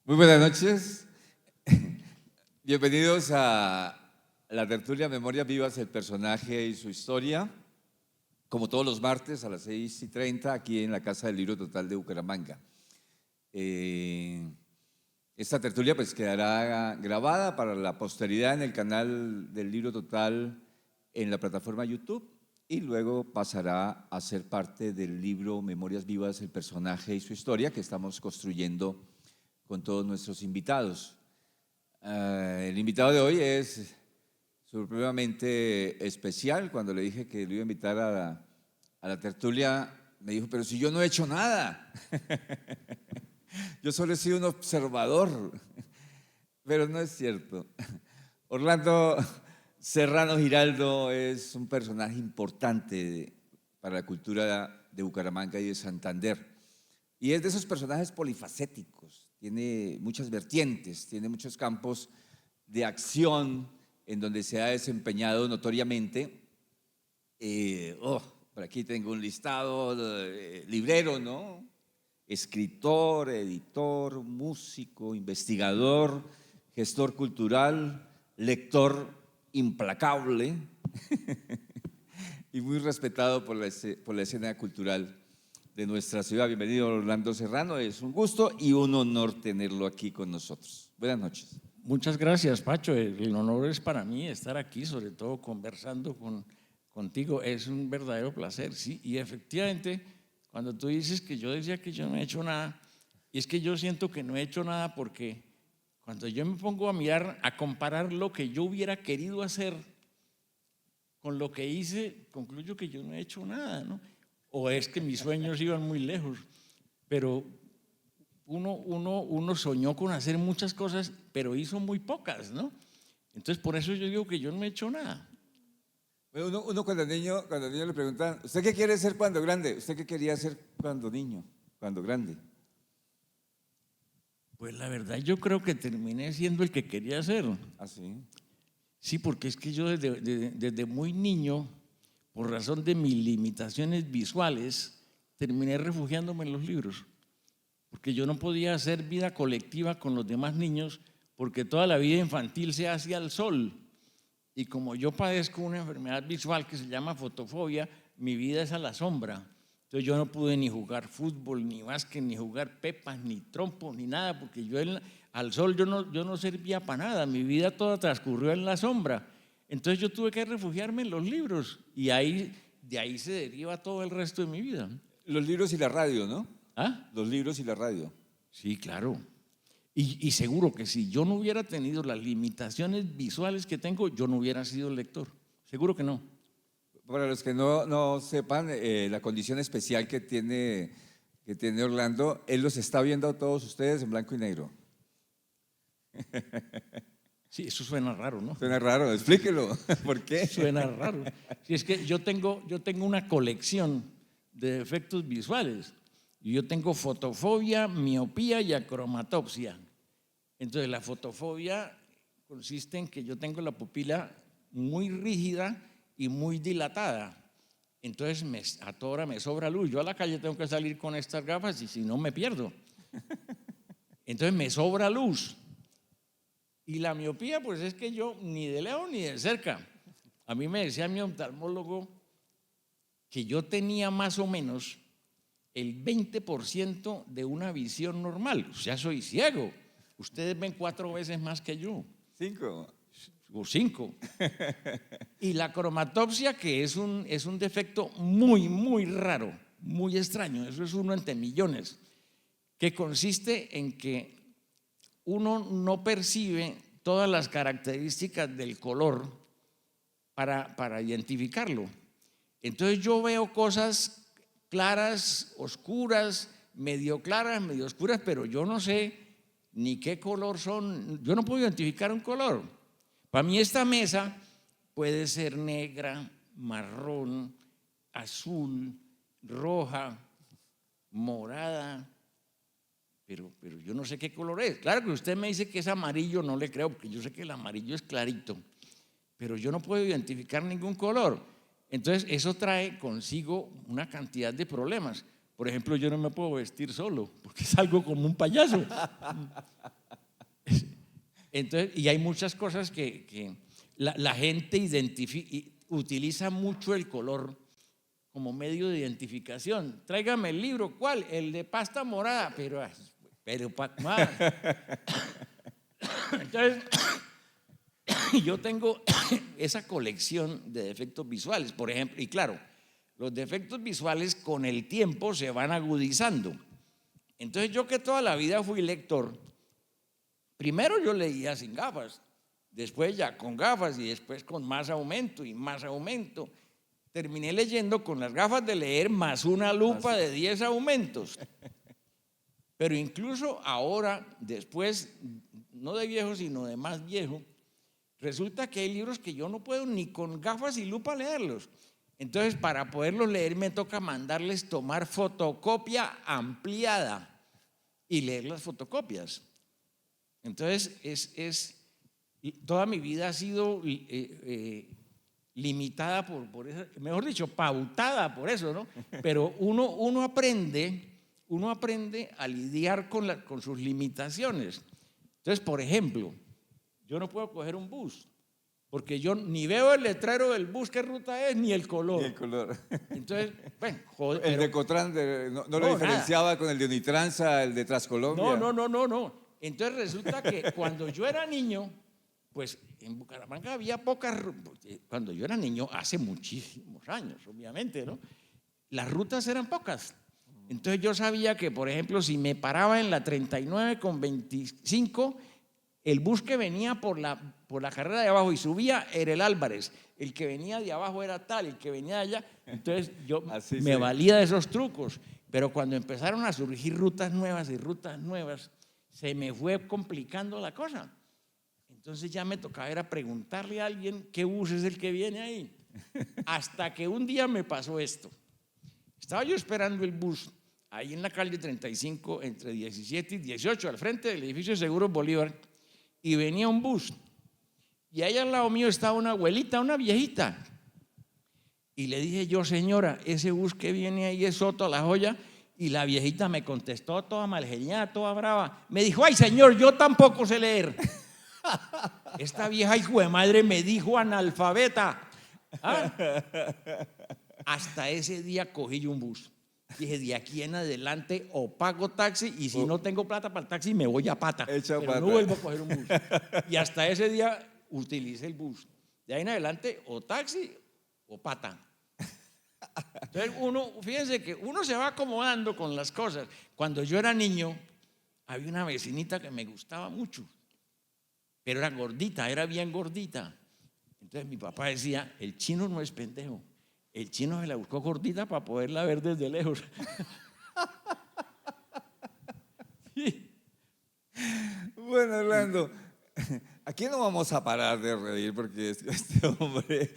Muy buenas noches. Bienvenidos a la tertulia Memorias Vivas, el personaje y su historia. Como todos los martes a las 6:30 aquí en la Casa del Libro Total de Bucaramanga. Esta tertulia pues quedará grabada para la posteridad en el canal del Libro Total en la plataforma YouTube y luego pasará a ser parte del libro Memorias Vivas, el personaje y su historia que estamos construyendo con todos nuestros invitados. El invitado de hoy es supremamente especial. Cuando le dije que lo iba a invitar a la tertulia, me dijo, pero si yo no he hecho nada. Yo solo he sido un observador. Pero no es cierto. Orlando Serrano Giraldo es un personaje importante para la cultura de Bucaramanga y de Santander. Y es de esos personajes polifacéticos, tiene muchas vertientes, tiene muchos campos de acción en donde se ha desempeñado notoriamente. Por aquí tengo un listado, librero, ¿no? Escritor, editor, músico, investigador, gestor cultural, lector implacable y muy respetado por la escena cultural de nuestra ciudad. Bienvenido, Orlando Serrano, es un gusto y un honor tenerlo aquí con nosotros. Buenas noches. Muchas gracias, Pacho. El honor es para mí estar aquí, sobre todo conversando contigo. Es un verdadero placer, sí. Y efectivamente, cuando tú dices que yo decía que yo no he hecho nada, y es que yo siento que no he hecho nada porque cuando yo me pongo a mirar, a comparar lo que yo hubiera querido hacer con lo que hice, concluyo que yo no he hecho nada, ¿no? O es que mis sueños iban muy lejos, pero uno soñó con hacer muchas cosas, pero hizo muy pocas, ¿no? Entonces, por eso yo digo que yo no he hecho nada. Bueno, uno cuando niño le preguntan, ¿usted qué quiere ser cuando grande? ¿Usted qué quería ser cuando niño, cuando grande? Pues la verdad yo creo que terminé siendo el que quería ser. ¿Ah, sí? Sí, porque es que yo desde muy niño, por razón de mis limitaciones visuales, terminé refugiándome en los libros. Porque yo no podía hacer vida colectiva con los demás niños, porque toda la vida infantil se hacía al sol. Y como yo padezco una enfermedad visual que se llama fotofobia, mi vida es a la sombra. Entonces yo no pude ni jugar fútbol, ni básquet, ni jugar pepas, ni trompo, ni nada, porque yo al sol yo no servía para nada, mi vida toda transcurrió en la sombra. Entonces yo tuve que refugiarme en los libros y de ahí se deriva todo el resto de mi vida. Los libros y la radio, ¿no? ¿Ah? Los libros y la radio. Sí, claro. Y seguro que si yo no hubiera tenido las limitaciones visuales que tengo, yo no hubiera sido lector. Seguro que no. Para los que no sepan, la condición especial que tiene Orlando, él los está viendo a todos ustedes en blanco y negro. Sí, eso suena raro, ¿no? Suena raro, explíquelo. ¿Por qué? Suena raro. Sí, es que yo tengo una colección de efectos visuales. Y yo tengo fotofobia, miopía y acromatopsia. Entonces, la fotofobia consiste en que yo tengo la pupila muy rígida y muy dilatada. Entonces, a toda hora me sobra luz. Yo a la calle tengo que salir con estas gafas y si no me pierdo. Entonces, me sobra luz. Y la miopía, pues es que yo ni de lejos ni de cerca. A mí me decía mi oftalmólogo que yo tenía más o menos el 20% de una visión normal. O sea, soy ciego. Ustedes ven 4 veces más que yo. 5. O 5. Y la cromatopsia, que es un defecto muy, muy raro, muy extraño. Eso es uno entre millones. Que consiste en que uno no percibe todas las características del color para identificarlo. Entonces yo veo cosas claras, oscuras, medio oscuras, pero yo no sé ni qué color son. Yo no puedo identificar un color. Para mí esta mesa puede ser negra, marrón, azul, roja, morada, pero yo no sé qué color es. Claro que usted me dice que es amarillo, no le creo, porque yo sé que el amarillo es clarito, pero yo no puedo identificar ningún color. Entonces eso trae consigo una cantidad de problemas. Por ejemplo, yo no me puedo vestir solo, porque salgo como un payaso. Entonces, y hay muchas cosas que la gente utiliza mucho el color como medio de identificación. Tráigame el libro, ¿cuál? El de pasta morada, pero entonces, yo tengo esa colección de defectos visuales, por ejemplo, y claro, los defectos visuales con el tiempo se van agudizando. Entonces, yo que toda la vida fui lector, primero yo leía sin gafas, después ya con gafas y después con más aumento y más aumento. Terminé leyendo con las gafas de leer más una lupa de 10 aumentos. Pero incluso ahora, después, no de viejo, sino de más viejo, resulta que hay libros que yo no puedo ni con gafas y lupa leerlos. Entonces, para poderlos leer me toca mandarles tomar fotocopia ampliada y leer las fotocopias. Entonces, toda mi vida ha sido limitada por eso, mejor dicho, pautada por eso, ¿no? Pero uno aprende a lidiar con sus limitaciones. Entonces, por ejemplo, yo no puedo coger un bus, porque yo ni veo el letrero del bus, qué ruta es, ni el color. Ni el color. Entonces, bueno, joder. El de Cotran no lo diferenciaba nada. con el de Unitransa, el de Transcolombia. No. Entonces resulta que cuando yo era niño, pues en Bucaramanga había pocas, cuando yo era niño, hace muchísimos años, obviamente, ¿no? Las rutas eran pocas. Entonces yo sabía que, por ejemplo, si me paraba en la 39 con 25, el bus que venía por la carrera de abajo y subía era el Álvarez, el que venía de abajo era tal, el que venía de allá. Entonces yo me valía de esos trucos, pero cuando empezaron a surgir rutas nuevas y rutas nuevas, se me fue complicando la cosa. Entonces ya me tocaba era preguntarle a alguien qué bus es el que viene ahí. Hasta que un día me pasó esto. Estaba yo esperando el bus ahí en la calle 35, entre 17 y 18, al frente del edificio de Seguros Bolívar, y venía un bus. Y ahí al lado mío estaba una abuelita, una viejita. Y le dije yo, señora, ese bus que viene ahí es Soto a La Joya. Y la viejita me contestó toda malgeniada, toda brava. Me dijo, ay señor, yo tampoco sé leer. Esta vieja hijo de madre me dijo analfabeta. ¿Ah? Hasta ese día cogí yo un bus. Dije, de aquí en adelante o pago taxi y si no tengo plata para el taxi me voy a pata. Pero no vuelvo a coger un bus. Y hasta ese día utilicé el bus. De ahí en adelante o taxi o pata. Entonces fíjense que uno se va acomodando con las cosas. Cuando yo era niño, había una vecinita que me gustaba mucho, pero era gordita, era bien gordita. Entonces mi papá decía, el chino no es pendejo, el chino se la buscó gordita para poderla ver desde lejos. Sí. Bueno, Orlando, aquí no vamos a parar de reír porque este hombre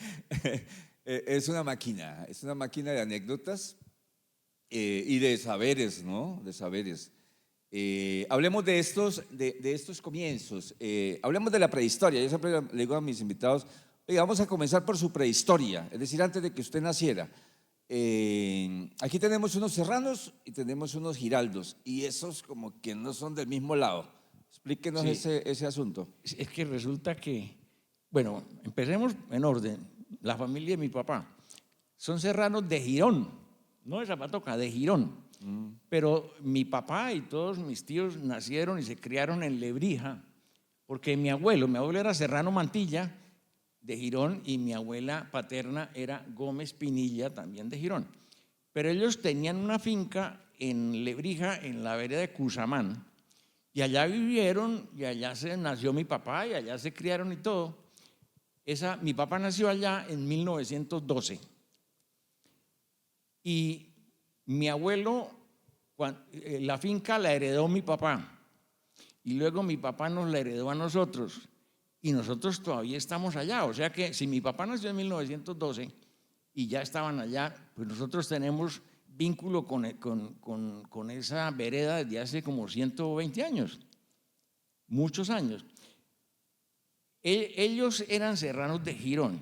es una máquina de anécdotas y de saberes, ¿no? De saberes. Hablemos de estos comienzos, hablemos de la prehistoria. Yo siempre le digo a mis invitados, oiga, vamos a comenzar por su prehistoria, es decir, antes de que usted naciera. Aquí tenemos unos serranos y tenemos unos giraldos, y esos como que no son del mismo lado. Explíquenos ese asunto. Es que resulta que, bueno, empecemos en orden. La familia de mi papá son serranos de Girón, no de Zapatoca, de Girón. Pero mi papá y todos mis tíos nacieron y se criaron en Lebrija, porque mi abuelo era Serrano Mantilla de Girón y mi abuela paterna era Gómez Pinilla, también de Girón. Pero ellos tenían una finca en Lebrija, en la vereda de Cusamán, y allá vivieron y allá nació mi papá y allá se criaron y todo. Mi papá nació allá en 1912 y mi abuelo, la finca la heredó mi papá y luego mi papá nos la heredó a nosotros y nosotros todavía estamos allá. O sea que si mi papá nació en 1912 y ya estaban allá, pues nosotros tenemos vínculo con esa vereda desde hace como 120 años, muchos años. Ellos eran serranos de Girón,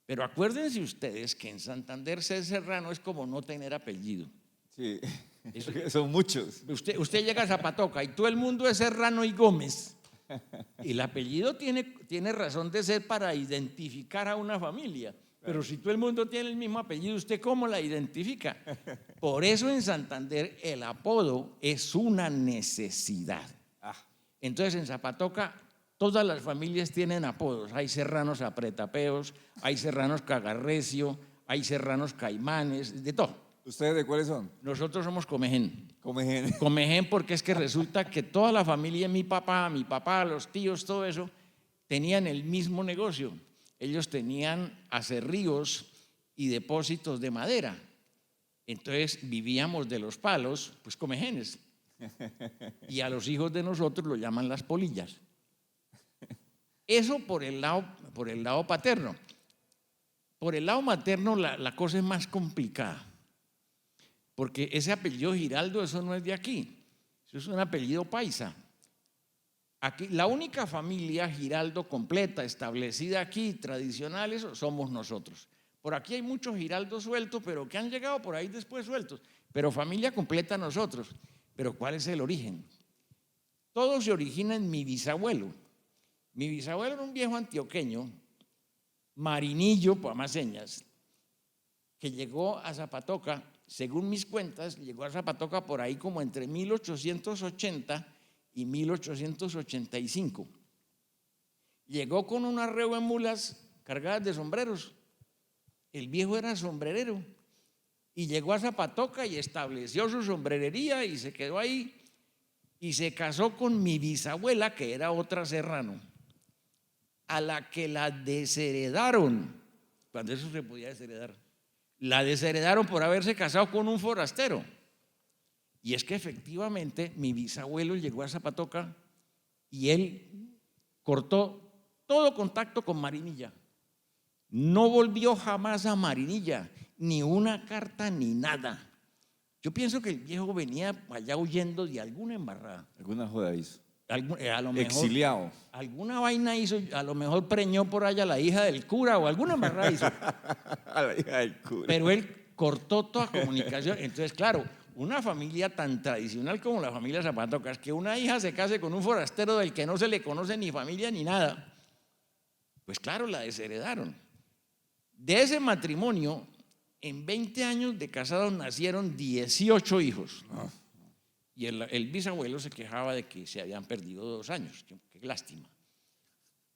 pero acuérdense ustedes que en Santander ser serrano es como no tener apellido. Sí, son muchos. Usted llega a Zapatoca y todo el mundo es Serrano y Gómez. El apellido tiene razón de ser para identificar a una familia. Pero si todo el mundo tiene el mismo apellido, ¿usted cómo la identifica? Por eso en Santander el apodo es una necesidad. Entonces en Zapatoca todas las familias tienen apodos. Hay serranos apretapeos, hay serranos cagarrecio, hay serranos caimanes, de todo. ¿Ustedes de cuáles son? Nosotros somos Comején. Comején. Comején porque es que resulta que toda la familia, mi papá, los tíos, todo eso, tenían el mismo negocio. Ellos tenían aserríos y depósitos de madera. Entonces vivíamos de los palos, pues Comejenes. Y a los hijos de nosotros lo llaman las polillas. Eso por el lado paterno. Por el lado materno la cosa es más complicada. Porque ese apellido Giraldo, eso no es de aquí. Eso es un apellido paisa. Aquí, la única familia Giraldo completa, establecida aquí, tradicionales, somos nosotros. Por aquí hay muchos Giraldos sueltos, pero que han llegado por ahí después sueltos. Pero familia completa nosotros. Pero ¿cuál es el origen? Todo se origina en mi bisabuelo. Mi bisabuelo era un viejo antioqueño, Marinillo, por más señas, que llegó a Zapatoca, según mis cuentas, llegó a Zapatoca por ahí como entre 1880 y 1885. Llegó con un arreo de mulas cargadas de sombreros. El viejo era sombrerero y llegó a Zapatoca y estableció su sombrerería y se quedó ahí y se casó con mi bisabuela, que era otra serrano, a la que la desheredaron, cuando eso se podía desheredar. La desheredaron por haberse casado con un forastero. Y es que efectivamente mi bisabuelo llegó a Zapatoca y él cortó todo contacto con Marinilla. No volvió jamás a Marinilla, ni una carta ni nada. Yo pienso que el viejo venía allá huyendo de alguna embarrada. Alguna joda hizo. A lo mejor, exiliado. Alguna vaina hizo, a lo mejor preñó por allá la hija del cura o alguna embarrada hizo. A la hija del cura. Pero él cortó toda comunicación. Entonces, claro, una familia tan tradicional como la familia Zapatoca, es que una hija se case con un forastero del que no se le conoce ni familia ni nada, pues claro, la desheredaron. De ese matrimonio, en 20 años de casados nacieron 18 hijos. Y el bisabuelo se quejaba de que se habían perdido 2 años. Qué lástima.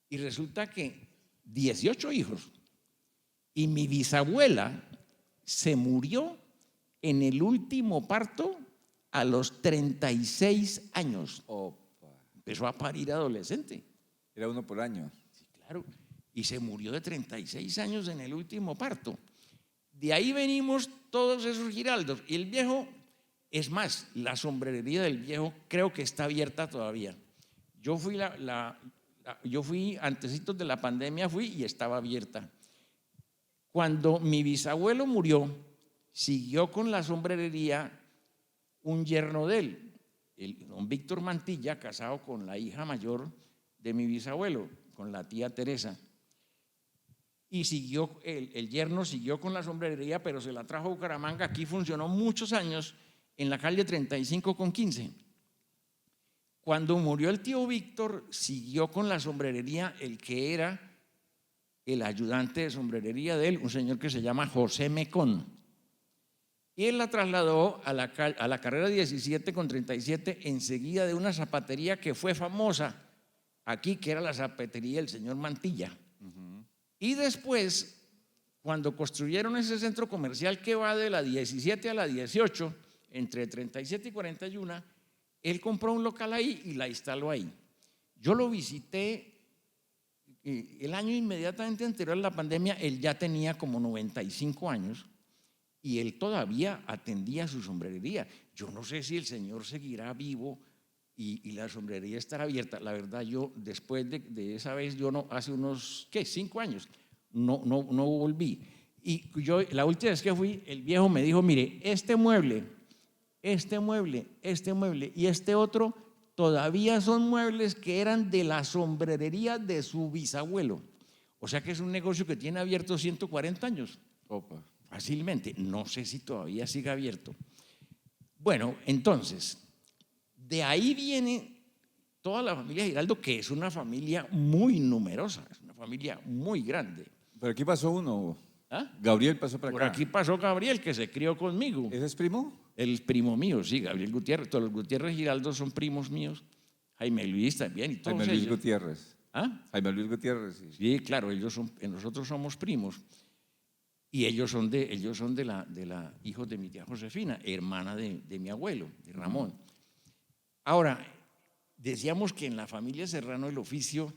Y resulta que 18 hijos. Y mi bisabuela se murió en el último parto a los 36 años. Opa. Empezó a parir adolescente. Era uno por año. Sí, claro. Y se murió de 36 años en el último parto. De ahí venimos todos esos giraldos. Y el viejo, es más, la sombrerería del viejo creo que está abierta todavía. Yo fui antecitos de la pandemia, y estaba abierta. Cuando mi bisabuelo murió, siguió con la sombrerería un yerno de él, don Víctor Mantilla, casado con la hija mayor de mi bisabuelo, con la tía Teresa. Y siguió, el yerno siguió con la sombrerería, pero se la trajo a Bucaramanga. Aquí funcionó muchos años en la calle 35 con 15. Cuando murió el tío Víctor, siguió con la sombrerería el que era el ayudante de sombrerería de él, un señor que se llama José Mecón. Y él la trasladó a la carrera 17 con 37, enseguida de una zapatería que fue famosa aquí, que era la zapatería del señor Mantilla. Y después, cuando construyeron ese centro comercial que va de la 17 a la 18, entre 37 y 41, él compró un local ahí y la instaló ahí. Yo lo visité el año inmediatamente anterior a la pandemia. Él ya tenía como 95 años y él todavía atendía su sombrerería. Yo no sé si el señor seguirá vivo y la sombrerería estará abierta. La verdad, yo después de esa vez, yo no, hace unos, 5 años, no volví. Y yo, la última vez que fui, el viejo me dijo, mire, este mueble y este otro todavía son muebles que eran de la sombrerería de su bisabuelo. O sea que es un negocio que tiene abierto 140 años. Opa. Fácilmente. No sé si todavía sigue abierto. Bueno, entonces, de ahí viene toda la familia Giraldo, que es una familia muy numerosa, es una familia muy grande. Pero aquí pasó uno. ¿Ah? Gabriel pasó por acá. Por aquí pasó Gabriel, que se crió conmigo. ¿Ese es primo? El primo mío, sí, Gabriel Gutiérrez. Todos los Gutiérrez Giraldo son primos míos. Jaime Luis también y todos Jaime Luis ellos. Gutiérrez. ¿Ah? Jaime Luis Gutiérrez, sí. Sí, claro, nosotros somos primos. Y ellos son de la hijos de mi tía Josefina, hermana de mi abuelo, de Ramón. Ahora, decíamos que en la familia Serrano el oficio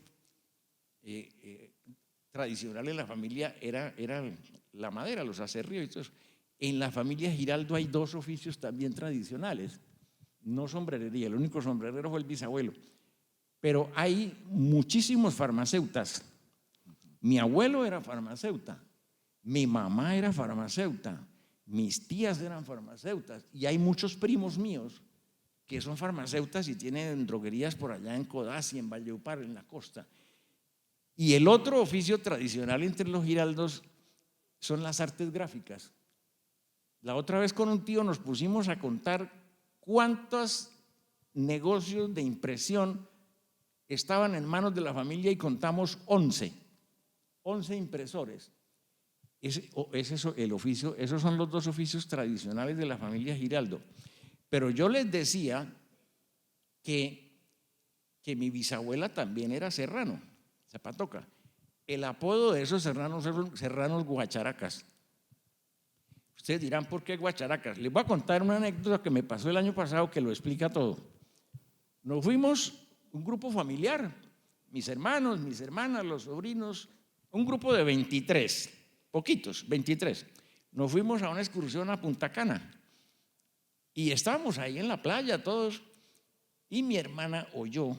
tradicional en la familia era la madera, los aserríos y todo eso. En la familia Giraldo hay dos oficios también tradicionales, no sombrerería, el único sombrerero fue el bisabuelo, pero hay muchísimos farmacéutas. Mi abuelo era farmacéuta, mi mamá era farmacéuta, mis tías eran farmacéutas y hay muchos primos míos que son farmacéutas y tienen droguerías por allá en Codazzi, en Valleupar, en la costa. Y el otro oficio tradicional entre los Giraldos son las artes gráficas. La otra vez con un tío nos pusimos a contar cuántos negocios de impresión estaban en manos de la familia y contamos 11 impresores. Esos son los dos oficios tradicionales de la familia Giraldo. Pero yo les decía que mi bisabuela también era serrano, Zapatoca. El apodo de esos serranos son serranos guacharacas. Ustedes dirán, ¿por qué guacharacas? Les voy a contar una anécdota que me pasó el año pasado que lo explica todo. Nos fuimos, un grupo familiar, mis hermanos, mis hermanas, los sobrinos, un grupo de 23, poquitos, 23. Nos fuimos a una excursión a Punta Cana y estábamos ahí en la playa todos y mi hermana oyó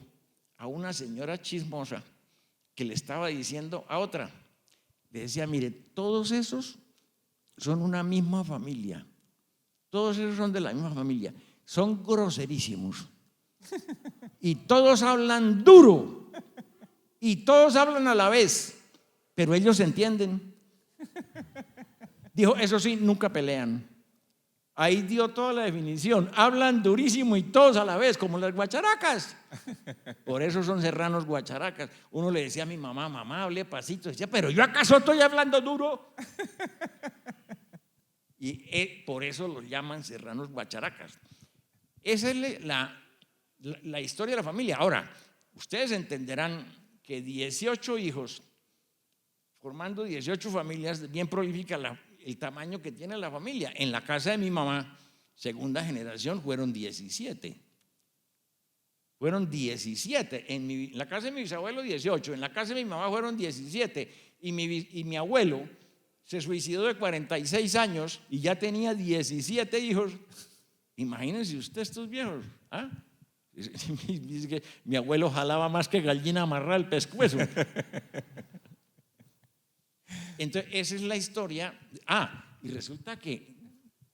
a una señora chismosa que le estaba diciendo a otra, le decía, mire, todos esos son una misma familia, todos esos son de la misma familia, son groserísimos y todos hablan duro y todos hablan a la vez, pero ellos se entienden. Dijo, eso sí, nunca pelean. Ahí dio toda la definición, hablan durísimo y todos a la vez, como las guacharacas. Por eso son serranos guacharacas. Uno le decía a mi mamá, mamá, hable pasito. Decía, pero yo acaso estoy hablando duro. Y por eso los llaman serranos guacharacas. Esa es la historia de la familia. Ahora, ustedes entenderán que 18 hijos, formando 18 familias, bien prolífica el tamaño que tiene la familia. En la casa de mi mamá, segunda generación, fueron 17. Fueron 17. En la casa de mi bisabuelo, 18. En la casa de mi mamá fueron 17. Y mi abuelo se suicidó de 46 años y ya tenía 17 hijos. Imagínense usted estos viejos. ¿Ah? Dice que mi abuelo jalaba más que gallina amarrada el pescuezo. Entonces, esa es la historia. Y resulta que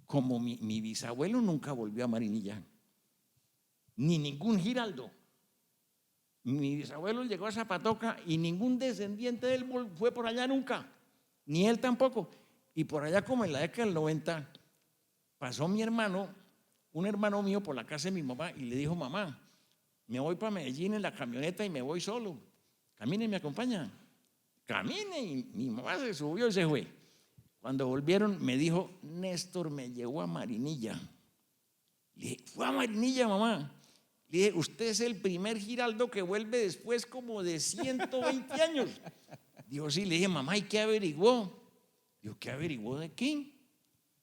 como mi bisabuelo nunca volvió a Marinilla, ni ningún Giraldo. Mi bisabuelo llegó a Zapatoca y ningún descendiente de él fue por allá nunca, ni él tampoco. Y por allá como en la década del 90 pasó un hermano mío por la casa de mi mamá y le dijo, mamá, me voy para Medellín en la camioneta y me voy solo. Camine y me acompaña. Camine, y mi mamá se subió y se fue. Cuando volvieron me dijo, Néstor me llevó a Marinilla. Le dije, ¿fue a Marinilla, mamá? Le dije, usted es el primer Giraldo que vuelve después como de 120 años. Dijo, sí. Le dije, mamá, ¿y qué averiguó? Dijo, ¿qué averiguó de qué?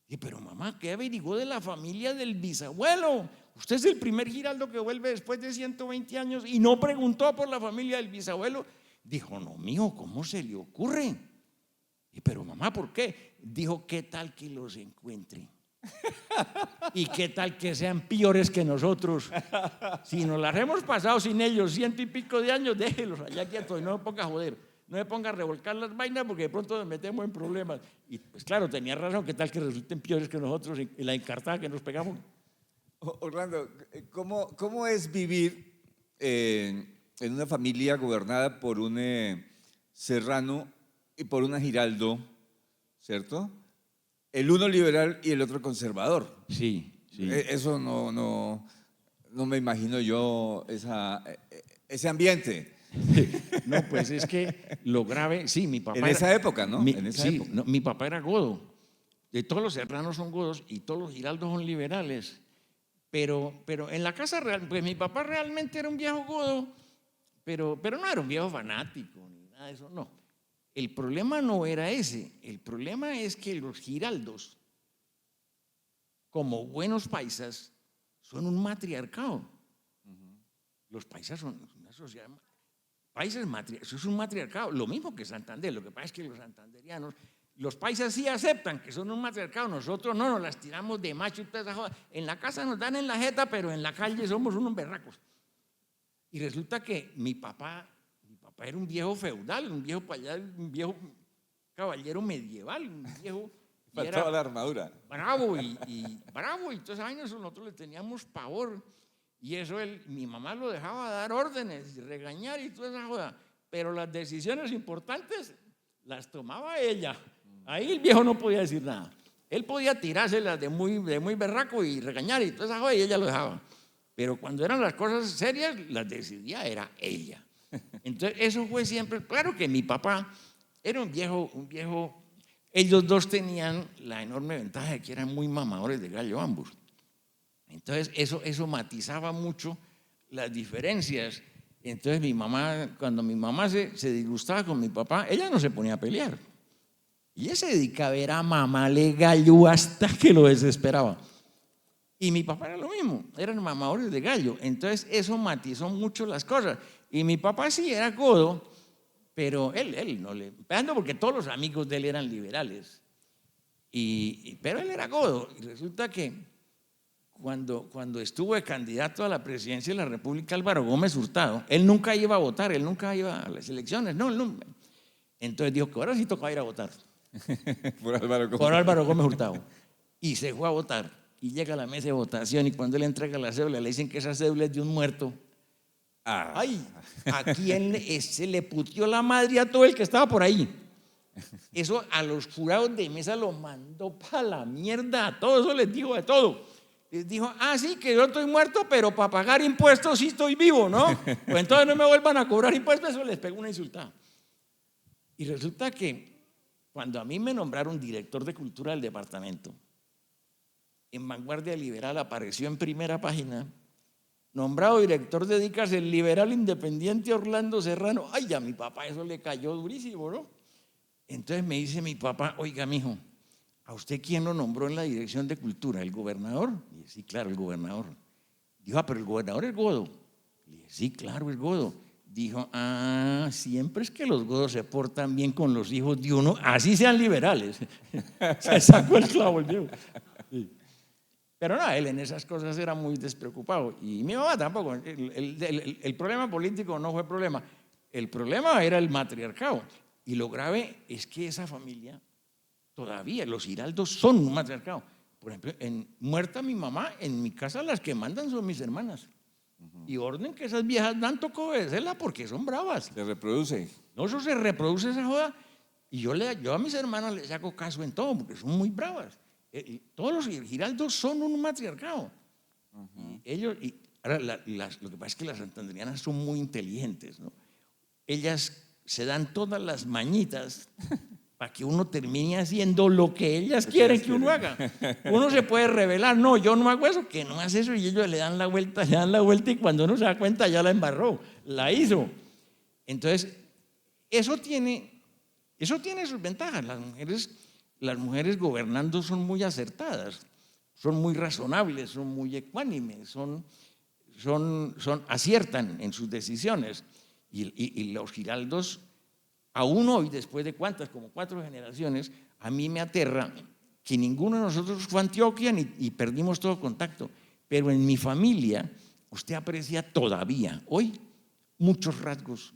Dije, pero mamá, ¿qué averiguó de la familia del bisabuelo? Usted es el primer Giraldo que vuelve después de 120 años y no preguntó por la familia del bisabuelo. Dijo, no, mijo, ¿cómo se le ocurre? Y pero mamá, ¿por qué? Dijo, ¿qué tal que los encuentre? ¿Y qué tal que sean peores que nosotros? Si nos las hemos pasado sin ellos 100 y pico de años, déjelos allá quietos y no me ponga a joder. No me ponga a revolcar las vainas porque de pronto nos metemos en problemas. Y pues claro, tenía razón, ¿qué tal que resulten peores que nosotros en la encartada que nos pegamos? Orlando, ¿cómo es vivir en una familia gobernada por un serrano y por una Giraldo, ¿cierto? El uno liberal y el otro conservador. Sí. Eso no no me imagino yo ese ambiente. No, pues es que lo grave, sí, mi papá En era, esa época, ¿no? En esa sí, época. no, mi papá era godo. Todos los serranos son godos y todos los giraldos son liberales. Pero en la casa real, pues mi papá realmente era un viejo godo, pero no era un viejo fanático ni nada de eso, no. El problema no era ese, el problema es que los giraldos, como buenos paisas, son un matriarcado. Los paisas son una sociedad, eso es un matriarcado, lo mismo que Santander. Lo que pasa es que los santanderianos, los paisas sí aceptan que son un matriarcado, nosotros no, nos las tiramos de macho y toda esa joda. En la casa nos dan en la jeta, pero en la calle somos unos berracos. Y resulta que mi papá era un viejo feudal, un viejo caballero medieval, un viejo. Faltaba la armadura. Bravo y bravo, y todas esas vainas nosotros le teníamos pavor. Y eso mi mamá lo dejaba dar órdenes y regañar y toda esa joda. Pero las decisiones importantes las tomaba ella. Ahí el viejo no podía decir nada. Él podía tirárselas de muy berraco y regañar y toda esa joda, y ella lo dejaba. Pero cuando eran las cosas serias, las decidía era ella. Entonces eso fue siempre. Claro que mi papá era un viejo. Ellos dos tenían la enorme ventaja de que eran muy mamadores de gallo ambos. Entonces eso matizaba mucho las diferencias. Entonces cuando mi mamá se disgustaba con mi papá, ella no se ponía a pelear. Y ella se dedicaba a ver a mamarle gallo hasta que lo desesperaba. Y mi papá era lo mismo, eran mamadores de gallo. Entonces eso matizó mucho las cosas. Y mi papá sí era godo, pero él no le... Empezando porque todos los amigos de él eran liberales. Pero él era godo. Y resulta que cuando estuvo de candidato a la presidencia de la República Álvaro Gómez Hurtado, él nunca iba a votar, él nunca iba a las elecciones, no, él nunca. Entonces dijo que ahora sí tocaba ir a votar. Por Álvaro Gómez Hurtado. Y se fue a votar. Y llega a la mesa de votación y cuando él entrega la cédula le dicen que esa cédula es de un muerto. Ay, ¿a quién se le putió la madre a todo el que estaba por ahí? Eso a los jurados de mesa lo mandó para la mierda, a todos, eso les dijo de todo. Les dijo, sí, que yo estoy muerto, pero para pagar impuestos sí estoy vivo, ¿no? Pues entonces no me vuelvan a cobrar impuestos, eso les pegó una insultada. Y resulta que cuando a mí me nombraron director de cultura del departamento, en Vanguardia Liberal apareció en primera página, nombrado director de DICAS el liberal independiente Orlando Serrano. Ay, a mi papá eso le cayó durísimo, ¿no? Entonces me dice mi papá, oiga, mijo, ¿a usted quién lo nombró en la dirección de cultura? ¿El gobernador? Le dije, sí, claro, el gobernador. Dijo, pero el gobernador es godo. Le dije, sí, claro, es godo. Dijo, siempre es que los godos se portan bien con los hijos de uno, así sean liberales. Se sacó el clavo el viejo. Sí. Pero no, él en esas cosas era muy despreocupado. Y mi mamá tampoco. El problema político no fue problema. El problema era el matriarcado. Y lo grave es que esa familia, todavía, los giraldos son un matriarcado. Por ejemplo, muerta mi mamá, en mi casa las que mandan son mis hermanas. Y orden que esas viejas dan, tocó obedecerla porque son bravas. Se reproduce. No, eso se reproduce esa joda. Y yo a mis hermanas les hago caso en todo porque son muy bravas. Todos los giraldos son un matriarcado. Ahora, lo que pasa es que las santanderianas son muy inteligentes, ¿no? Ellas se dan todas las mañitas para que uno termine haciendo lo que ellas quieren que uno haga. Uno se puede rebelar, no, yo no hago eso, que no hace eso, y ellos le dan la vuelta, y cuando uno se da cuenta ya la embarró, la hizo. Entonces, eso tiene sus ventajas. Las mujeres gobernando son muy acertadas, son muy razonables, son muy ecuánimes, aciertan en sus decisiones. Y los giraldos, aún hoy, después de como 4 generaciones, a mí me aterra que ninguno de nosotros fue a Antioquia y perdimos todo contacto. Pero en mi familia, usted aprecia todavía hoy muchos rasgos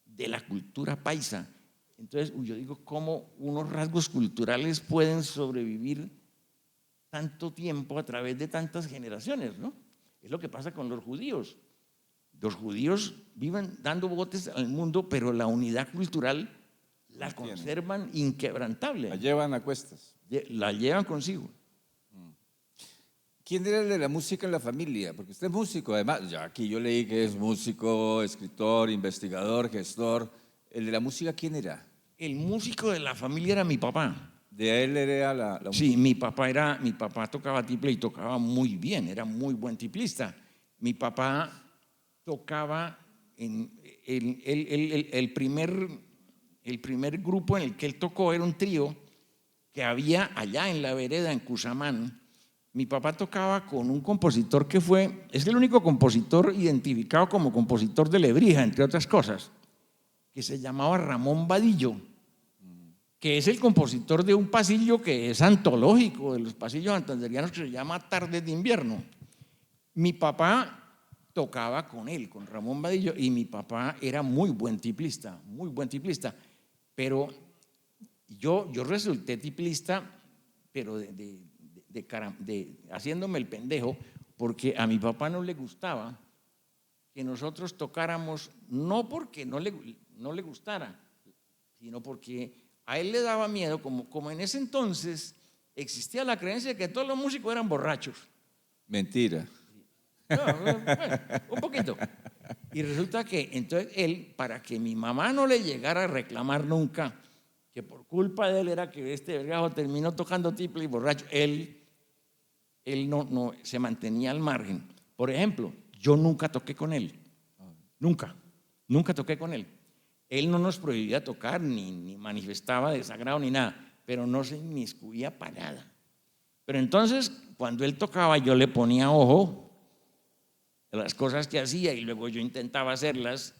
de la cultura paisa. Entonces, yo digo, ¿cómo unos rasgos culturales pueden sobrevivir tanto tiempo a través de tantas generaciones, ¿no? Es lo que pasa con los judíos. Los judíos viven dando botes al mundo, pero la unidad cultural la conservan inquebrantable. La llevan a cuestas. La llevan consigo. ¿Quién era el de la música en la familia? Porque usted es músico, además, ya aquí yo leí que es músico, escritor, investigador, gestor. ¿El de la música quién era? El músico de la familia era mi papá. De él era la Sí, mi papá tocaba tiple y tocaba muy bien, era muy buen tiplista. Mi papá tocaba en el primer grupo en el que él tocó era un trío que había allá en la vereda, en Cusamán. Mi papá tocaba con un compositor es el único compositor identificado como compositor de Lebrija, entre otras cosas, que se llamaba Ramón Vadillo, que es el compositor de un pasillo que es antológico de los pasillos santanderianos que se llama Tardes de Invierno. Mi papá tocaba con él, con Ramón Vadillo, y mi papá era muy buen tiplista, pero yo resulté tiplista, pero haciéndome el pendejo, porque a mi papá no le gustaba que nosotros tocáramos, no porque no le gustara, sino porque a él le daba miedo, como en ese entonces existía la creencia de que todos los músicos eran borrachos. Mentira. No, bueno, un poquito. Y resulta que entonces él, para que mi mamá no le llegara a reclamar nunca que por culpa de él era que este vergajo terminó tocando tiple y borracho, él no se mantenía al margen. Por ejemplo, yo nunca toqué con él. Nunca toqué con él. Él no nos prohibía tocar, ni manifestaba desagrado ni nada, pero no se inmiscuía para nada. Pero entonces, cuando él tocaba, yo le ponía ojo a las cosas que hacía y luego yo intentaba hacerlas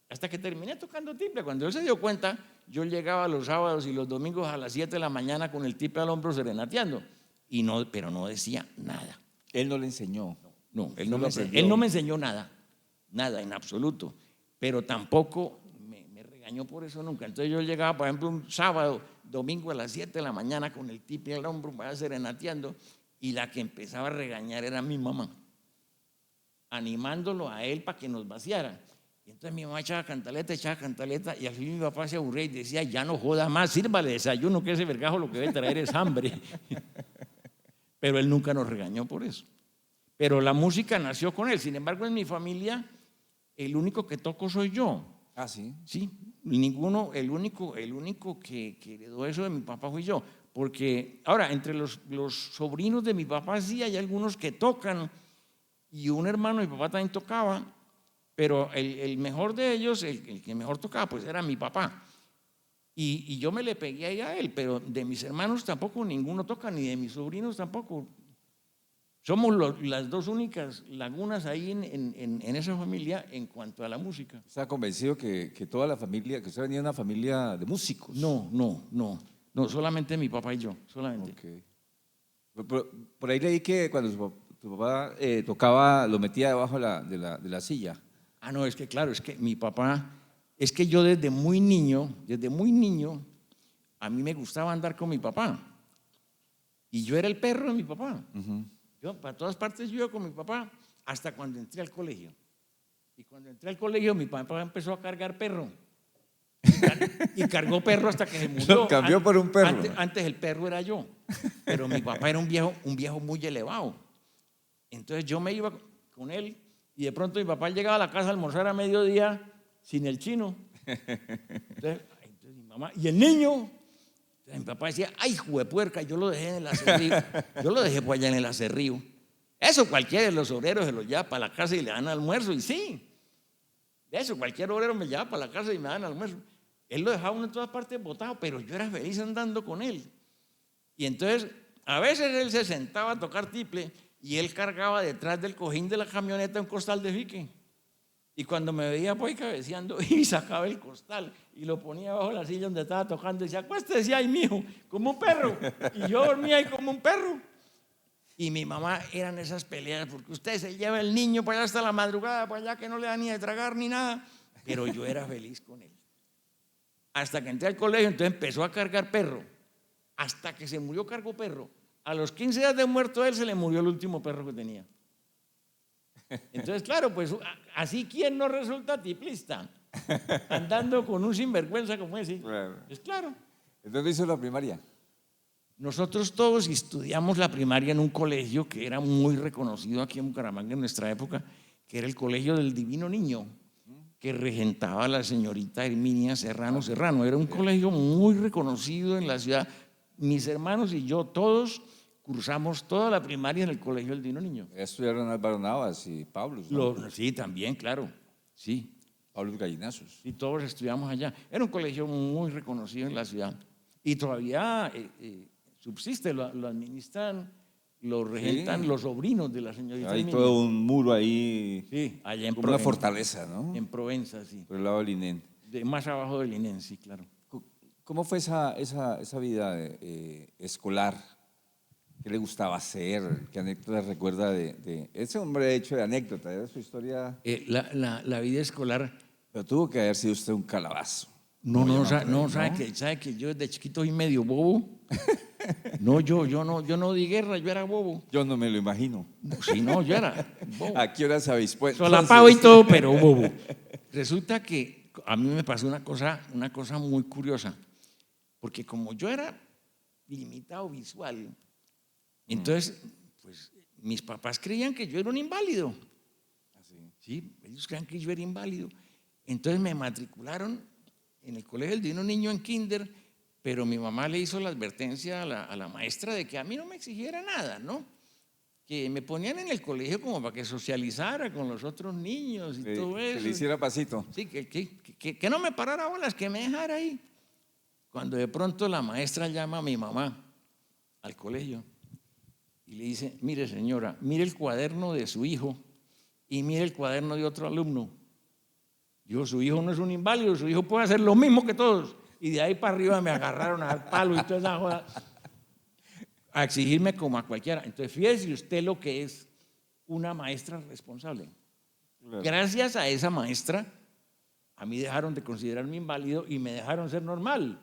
hasta que terminé tocando tiple. Cuando él se dio cuenta, yo llegaba los sábados y los domingos a las 7 de la mañana con el tiple al hombro serenateando, pero no decía nada. Él no le enseñó. No, él no me enseñó nada en absoluto, pero tampoco me regañó por eso nunca. Entonces yo llegaba, por ejemplo, un sábado, domingo a las 7 de la mañana con el tiple al hombro, vaya serenateando, y la que empezaba a regañar era mi mamá, animándolo a él para que nos vaciara. Y entonces mi mamá echaba cantaleta, y al fin mi papá se aburría y decía, ya no joda más, sírvale desayuno, que ese vergajo lo que debe traer es hambre. Pero él nunca nos regañó por eso. Pero la música nació con él. Sin embargo, en mi familia, el único que toco soy yo. Ah, sí. Sí, el único que heredó eso de mi papá fui yo. Porque ahora, entre los sobrinos de mi papá sí hay algunos que tocan, y un hermano de mi papá también tocaba, pero el mejor de ellos, el que mejor tocaba, pues era mi papá. Y yo me le pegué ahí a él, pero de mis hermanos tampoco ninguno toca, ni de mis sobrinos tampoco. Somos las dos únicas lagunas ahí en esa familia en cuanto a la música. ¿Está convencido que toda la familia, que usted venía de una familia de músicos? No, solamente mi papá y yo, solamente. Okay. Por ahí leí que cuando tu papá tocaba, lo metía debajo de la silla. Ah, no, es que claro, es que mi papá, es que yo desde muy niño, a mí me gustaba andar con mi papá. Y yo era el perro de mi papá. Yo para todas partes yo iba con mi papá hasta cuando entré al colegio. Y cuando entré al colegio mi papá empezó a cargar perro. Y cargó perro hasta que se murió. Lo cambió por un perro. Antes el perro era yo. Pero mi papá era un viejo muy elevado. Entonces yo me iba con él y de pronto mi papá llegaba a la casa a almorzar a mediodía sin el chino. Entonces mi mamá, ¿y el niño? Entonces mi papá decía, ay, juepuerca, yo lo dejé en el acerrío. Yo lo dejé por allá en el acerrío. Eso cualquiera de los obreros se lo lleva para la casa y le dan almuerzo. Y sí, de eso cualquier obrero me lleva para la casa y me dan almuerzo. Él lo dejaba uno en todas partes botado, pero yo era feliz andando con él. Y entonces, a veces él se sentaba a tocar tiple y él cargaba detrás del cojín de la camioneta un costal de fique. Y cuando me veía pues cabeceando, y sacaba el costal y lo ponía bajo la silla donde estaba tocando y decía, acuéstese ahí, mijo, como un perro. Y yo dormía ahí como un perro. Y mi mamá eran esas peleas, porque usted se lleva el niño para allá hasta la madrugada, para allá que no le da ni de tragar ni nada. Pero yo era feliz con él. Hasta que entré al colegio, entonces empezó a cargar perro. Hasta que se murió, cargó perro. A los 15 días de muerto él, se le murió el último perro que tenía. Entonces, claro, pues así, ¿quién no resulta tiplista? Andando con un sinvergüenza como ese. Claro. Es claro. Entonces hizo la primaria. Nosotros todos estudiamos la primaria en un colegio que era muy reconocido aquí en Bucaramanga en nuestra época, que era el Colegio del Divino Niño, que regentaba la señorita Herminia Serrano Serrano. Era un colegio muy reconocido en la ciudad. Mis hermanos y yo todos cursamos toda la primaria en el Colegio del Divino Niño. Estudiaron Álvaro Navas y Pablo, ¿no? Sí, también, claro. Sí, Pablo Gallinazos. y todos estudiamos allá. Era un colegio muy reconocido en la ciudad. Y todavía subsiste, lo administran, lo regentan Sí. los sobrinos de la señorita Hay Herminia. todo un muro ahí, Sí, allá en como una Provenza. fortaleza, ¿no? En Provenza, sí. Por el lado del INEN. Más abajo del INEN, sí, claro. ¿Cómo fue esa vida escolar? ¿Qué le gustaba hacer? ¿Qué anécdotas recuerda de ese hombre hecho de anécdotas? Era su historia. La vida escolar, Pero tuvo que haber sido usted un calabazo. no, como no, llaman por ahí, sabe que yo desde chiquito soy medio bobo. No, yo no di guerra, yo era bobo. Yo no me lo imagino. Si no, yo era bobo. ¿A qué hora sabéis? Pues, Solapado y todo, pero bobo. Resulta que a mí me pasó una cosa muy curiosa, porque como yo era limitado visual, entonces, pues mis papás creían que yo era un inválido. Sí, ellos creían que yo era inválido. Entonces me matricularon en el Colegio del Divino Niño en kinder, pero mi mamá le hizo la advertencia a la maestra de que a mí no me exigiera nada, ¿no? Que me ponían en el colegio como para que socializara con los otros niños y todo eso. Que le hiciera pasito. Sí, que no me parara bolas, que me dejara ahí. Cuando de pronto la maestra llama a mi mamá al colegio y le dice, mire señora, mire el cuaderno de su hijo y mire el cuaderno de otro alumno. Digo, su hijo no es un inválido, su hijo puede hacer lo mismo que todos. Y de ahí para arriba me agarraron a dar palo y toda esa joda, a exigirme como a cualquiera. Entonces, fíjese usted lo que es una maestra responsable. Claro. Gracias a esa maestra, a mí dejaron de considerarme inválido y me dejaron ser normal,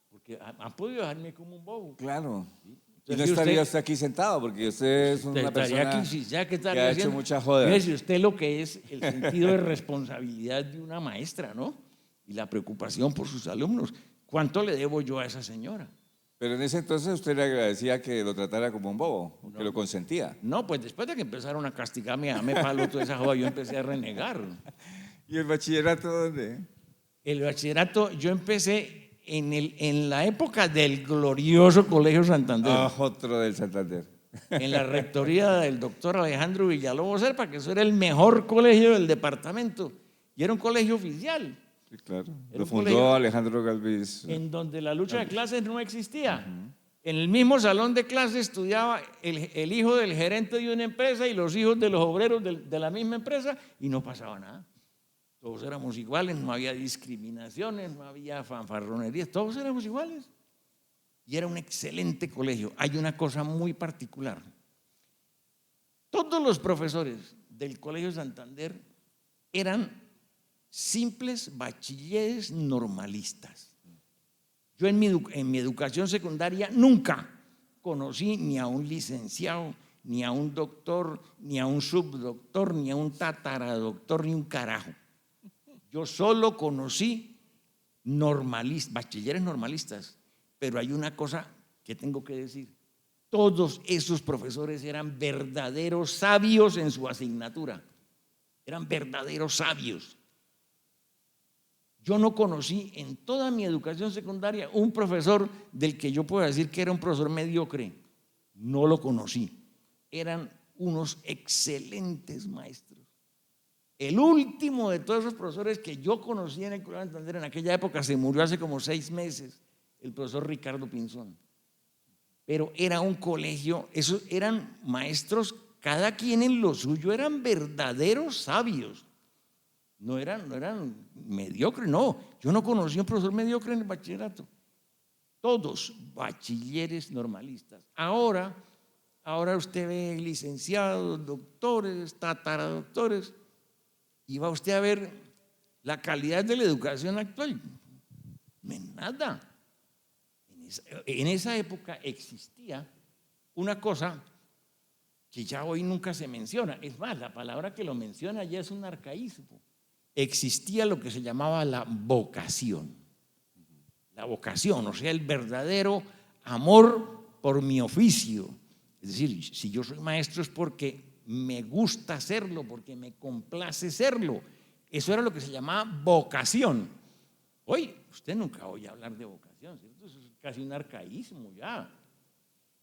porque han podido dejarme como un bobo. Claro. Y Entonces, no estaría usted- usted aquí sentado, porque usted es una Estaría persona aquí, sí, ya que que estaría ha hecho haciendo. mucha joda. Fíjese usted lo que es el sentido de responsabilidad de una maestra, ¿no? Y la preocupación por sus alumnos. ¿Cuánto le debo yo a esa señora? Pero en ese entonces usted le agradecía que lo tratara como un bobo, que lo consentía. No, pues después de que empezaron a castigarme, a darme palo toda esa joda, yo empecé a renegar. ¿Y el bachillerato dónde? El bachillerato yo empecé en la época del glorioso Colegio Santander, Ah, otro del Santander. en la rectoría del doctor Alejandro Villalobos Serpa, que eso era el mejor colegio del departamento y era un colegio oficial, Sí, claro. Era Lo un fundó colegio Alejandro Galvis. en donde la lucha de clases no existía. En el mismo salón de clases estudiaba el hijo del gerente de una empresa y los hijos de los obreros de la misma empresa y no pasaba nada. Todos éramos iguales, no había discriminaciones, no había fanfarronerías, todos éramos iguales. Y era un excelente colegio. Hay una cosa muy particular. Todos los profesores del Colegio Santander eran simples bachilleres normalistas. Yo en mi educación secundaria nunca conocí ni a un licenciado, ni a un doctor, ni a un subdoctor, ni a un tataradoctor, ni un carajo. Yo solo conocí bachilleres normalistas, pero hay una cosa que tengo que decir. Todos esos profesores eran verdaderos sabios en su asignatura. Eran verdaderos sabios. Yo no conocí en toda mi educación secundaria un profesor del que yo pueda decir que era un profesor mediocre. No lo conocí. Eran unos excelentes maestros. El último de todos esos profesores que yo conocí en el Colegio Santander en aquella época se murió hace como 6 meses, el profesor Ricardo Pinzón. Pero era un colegio, esos eran maestros, cada quien en lo suyo, eran verdaderos sabios. No eran mediocres, no. Yo no conocí a un profesor mediocre en el bachillerato. Todos bachilleres normalistas. Ahora usted ve licenciados, doctores, tataradoctores, y va usted a ver la calidad de la educación actual. Nada. En esa época existía una cosa que ya hoy nunca se menciona. Es más, la palabra que lo menciona ya es un arcaísmo. Existía lo que se llamaba la vocación. La vocación, o sea, el verdadero amor por mi oficio. Es decir, si yo soy maestro es porque me gusta serlo, porque me complace serlo. Eso era lo que se llamaba vocación. Hoy, usted nunca oye hablar de vocación, ¿cierto? Eso es casi un arcaísmo ya.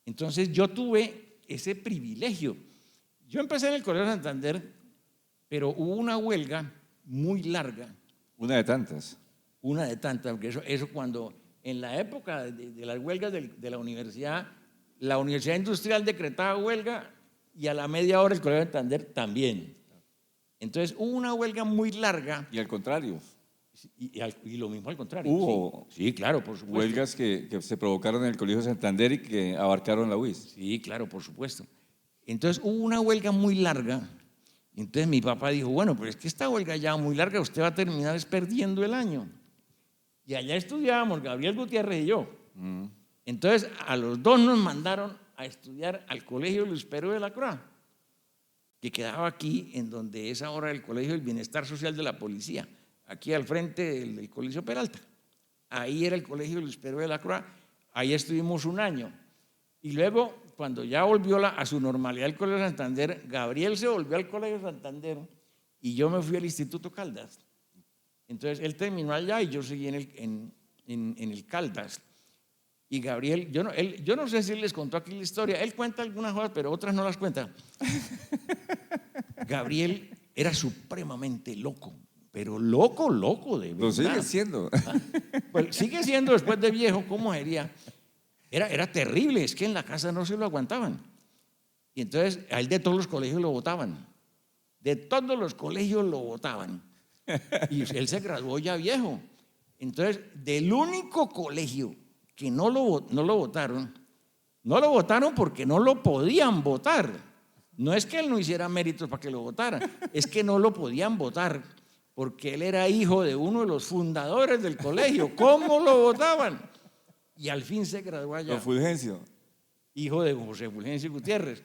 Entonces yo tuve ese privilegio. Yo empecé en el Colegio Santander, pero hubo una huelga muy larga. Una de tantas. Una de tantas, porque eso cuando, en la época de las huelgas de la Universidad Industrial decretaba huelga y a la media hora el Colegio Santander también. Entonces hubo una huelga muy larga. Y al contrario. Y lo mismo al contrario. Hubo sí, claro, por supuesto. huelgas que se provocaron en el Colegio Santander y que abarcaron la UIS. Sí, claro, por supuesto. Entonces hubo una huelga muy larga. Entonces mi papá dijo, bueno, pero es que esta huelga ya muy larga, usted va a terminar perdiendo el año. Y allá estudiábamos Gabriel Gutiérrez y yo. Entonces a los dos nos mandaron a estudiar al Colegio Luis Pero de la Croix, que quedaba aquí, en donde es ahora el Colegio del Bienestar Social de la Policía, aquí al frente del Coliseo Peralta. Ahí era el Colegio Luis Pero de la Croix, ahí estuvimos un año. Y luego, cuando ya volvió a su normalidad el Colegio Santander, Gabriel se volvió al Colegio Santander y yo me fui al Instituto Caldas. Entonces él terminó allá y yo seguí en el Caldas. Y Gabriel, yo no sé si él les contó aquí la historia, él cuenta algunas cosas, pero otras no las cuenta. Gabriel era supremamente loco, pero loco, de verdad. Lo sigue siendo. Pues sigue siendo después de viejo, ¿cómo sería? Era terrible, es que en la casa no se lo aguantaban. Y entonces a él de todos los colegios lo votaban. De todos los colegios lo votaban. Y él se graduó ya viejo. Entonces, del único colegio que no lo votaron porque no lo podían votar. No es que él no hiciera méritos para que lo votaran, es que no lo podían votar porque él era hijo de uno de los fundadores del colegio. ¿Cómo lo votaban? Y al fin se graduó allá. Don Fulgencio. Hijo de José Fulgencio Gutiérrez.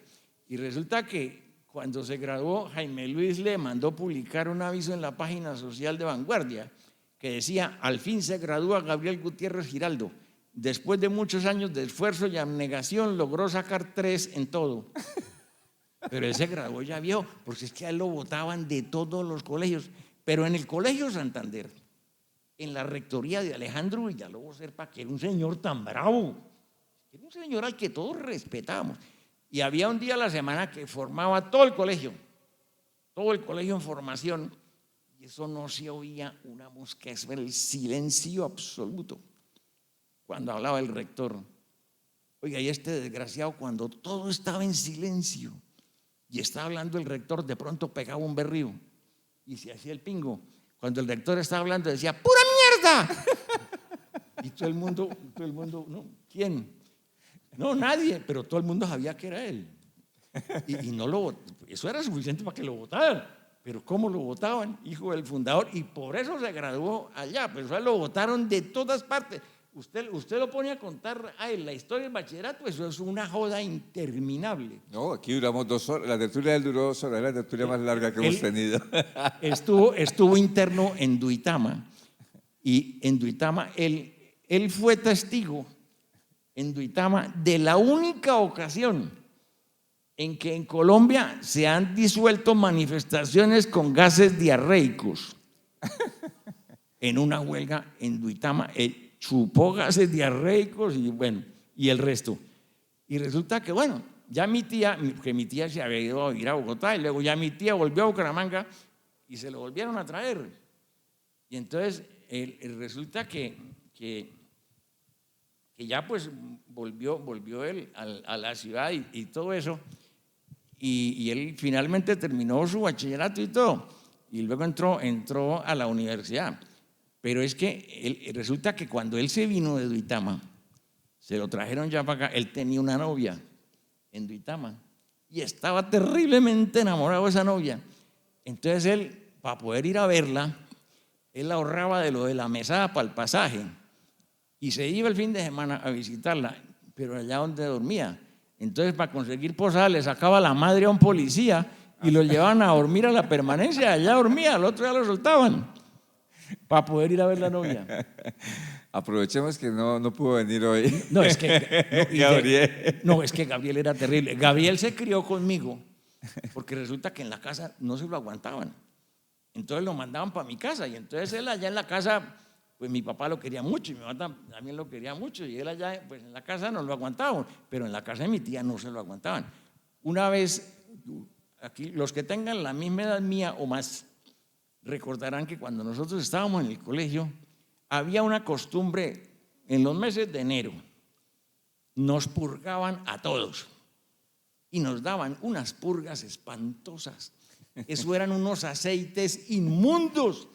Y resulta que cuando se graduó, Jaime Luis le mandó publicar un aviso en la página social de Vanguardia que decía: al fin se gradúa Gabriel Gutiérrez Giraldo. Después de muchos años de esfuerzo y abnegación, logró sacar 3 en todo. Pero él se graduó ya viejo, porque es que a él lo votaban de todos los colegios. Pero en el Colegio Santander, en la rectoría de Alejandro Villalobos Serpa, que era un señor tan bravo, era un señor al que todos respetábamos. Y había un día a la semana que formaba todo el colegio en formación, y eso no se oía una mosca, eso era el silencio absoluto cuando hablaba el rector. Oiga, y este desgraciado, cuando todo estaba en silencio y estaba hablando el rector, de pronto pegaba un berrío y se hacía el pingo. Cuando el rector estaba hablando decía: ¡pura mierda! Y todo el mundo, ¿no? ¿Quién? No, nadie, pero todo el mundo sabía que era él. Y no lo, eso era suficiente para que lo votaran. Pero ¿cómo lo votaban? Hijo del fundador. Y por eso se graduó allá. Pero lo votaron de todas partes. Usted lo pone a contar la historia del bachillerato, eso es una joda interminable. No, aquí duramos 2 horas. La tertulia de él duró 2 horas, es la tertulia más larga que hemos tenido. Estuvo interno en Duitama. Y en Duitama él fue testigo en Duitama de la única ocasión en que en Colombia se han disuelto manifestaciones con gases diarreicos. En una huelga en Duitama, él chupó gases diarreicos y bueno, y el resto. Y resulta que bueno, ya mi tía se había ido a vivir a Bogotá y luego ya mi tía volvió a Bucaramanga y se lo volvieron a traer. Y entonces resulta que ya pues volvió él a la ciudad y todo eso, y él finalmente terminó su bachillerato y todo, y luego entró a la universidad. Pero es que resulta que cuando él se vino de Duitama, se lo trajeron ya para acá, él tenía una novia en Duitama y estaba terriblemente enamorado de esa novia. Entonces él, para poder ir a verla, él ahorraba de lo de la mesada para el pasaje y se iba el fin de semana a visitarla, pero allá donde dormía. Entonces, para conseguir posada, le sacaba la madre a un policía y lo llevaban a dormir a la Permanencia. Allá dormía, al otro día lo soltaban para poder ir a ver la novia. Aprovechemos que no pudo venir hoy. No, es que Gabriel. no, es que Gabriel era terrible. Gabriel se crió conmigo porque resulta que en la casa no se lo aguantaban. Entonces lo mandaban para mi casa y entonces él allá en la casa, pues mi papá lo quería mucho y mi mamá también lo quería mucho y él allá, pues en la casa no lo aguantaban, pero en la casa de mi tía no se lo aguantaban. Una vez, aquí, los que tengan la misma edad mía o más, recordarán que cuando nosotros estábamos en el colegio, había una costumbre en los meses de enero, nos purgaban a todos y nos daban unas purgas espantosas. Eso eran unos aceites inmundos.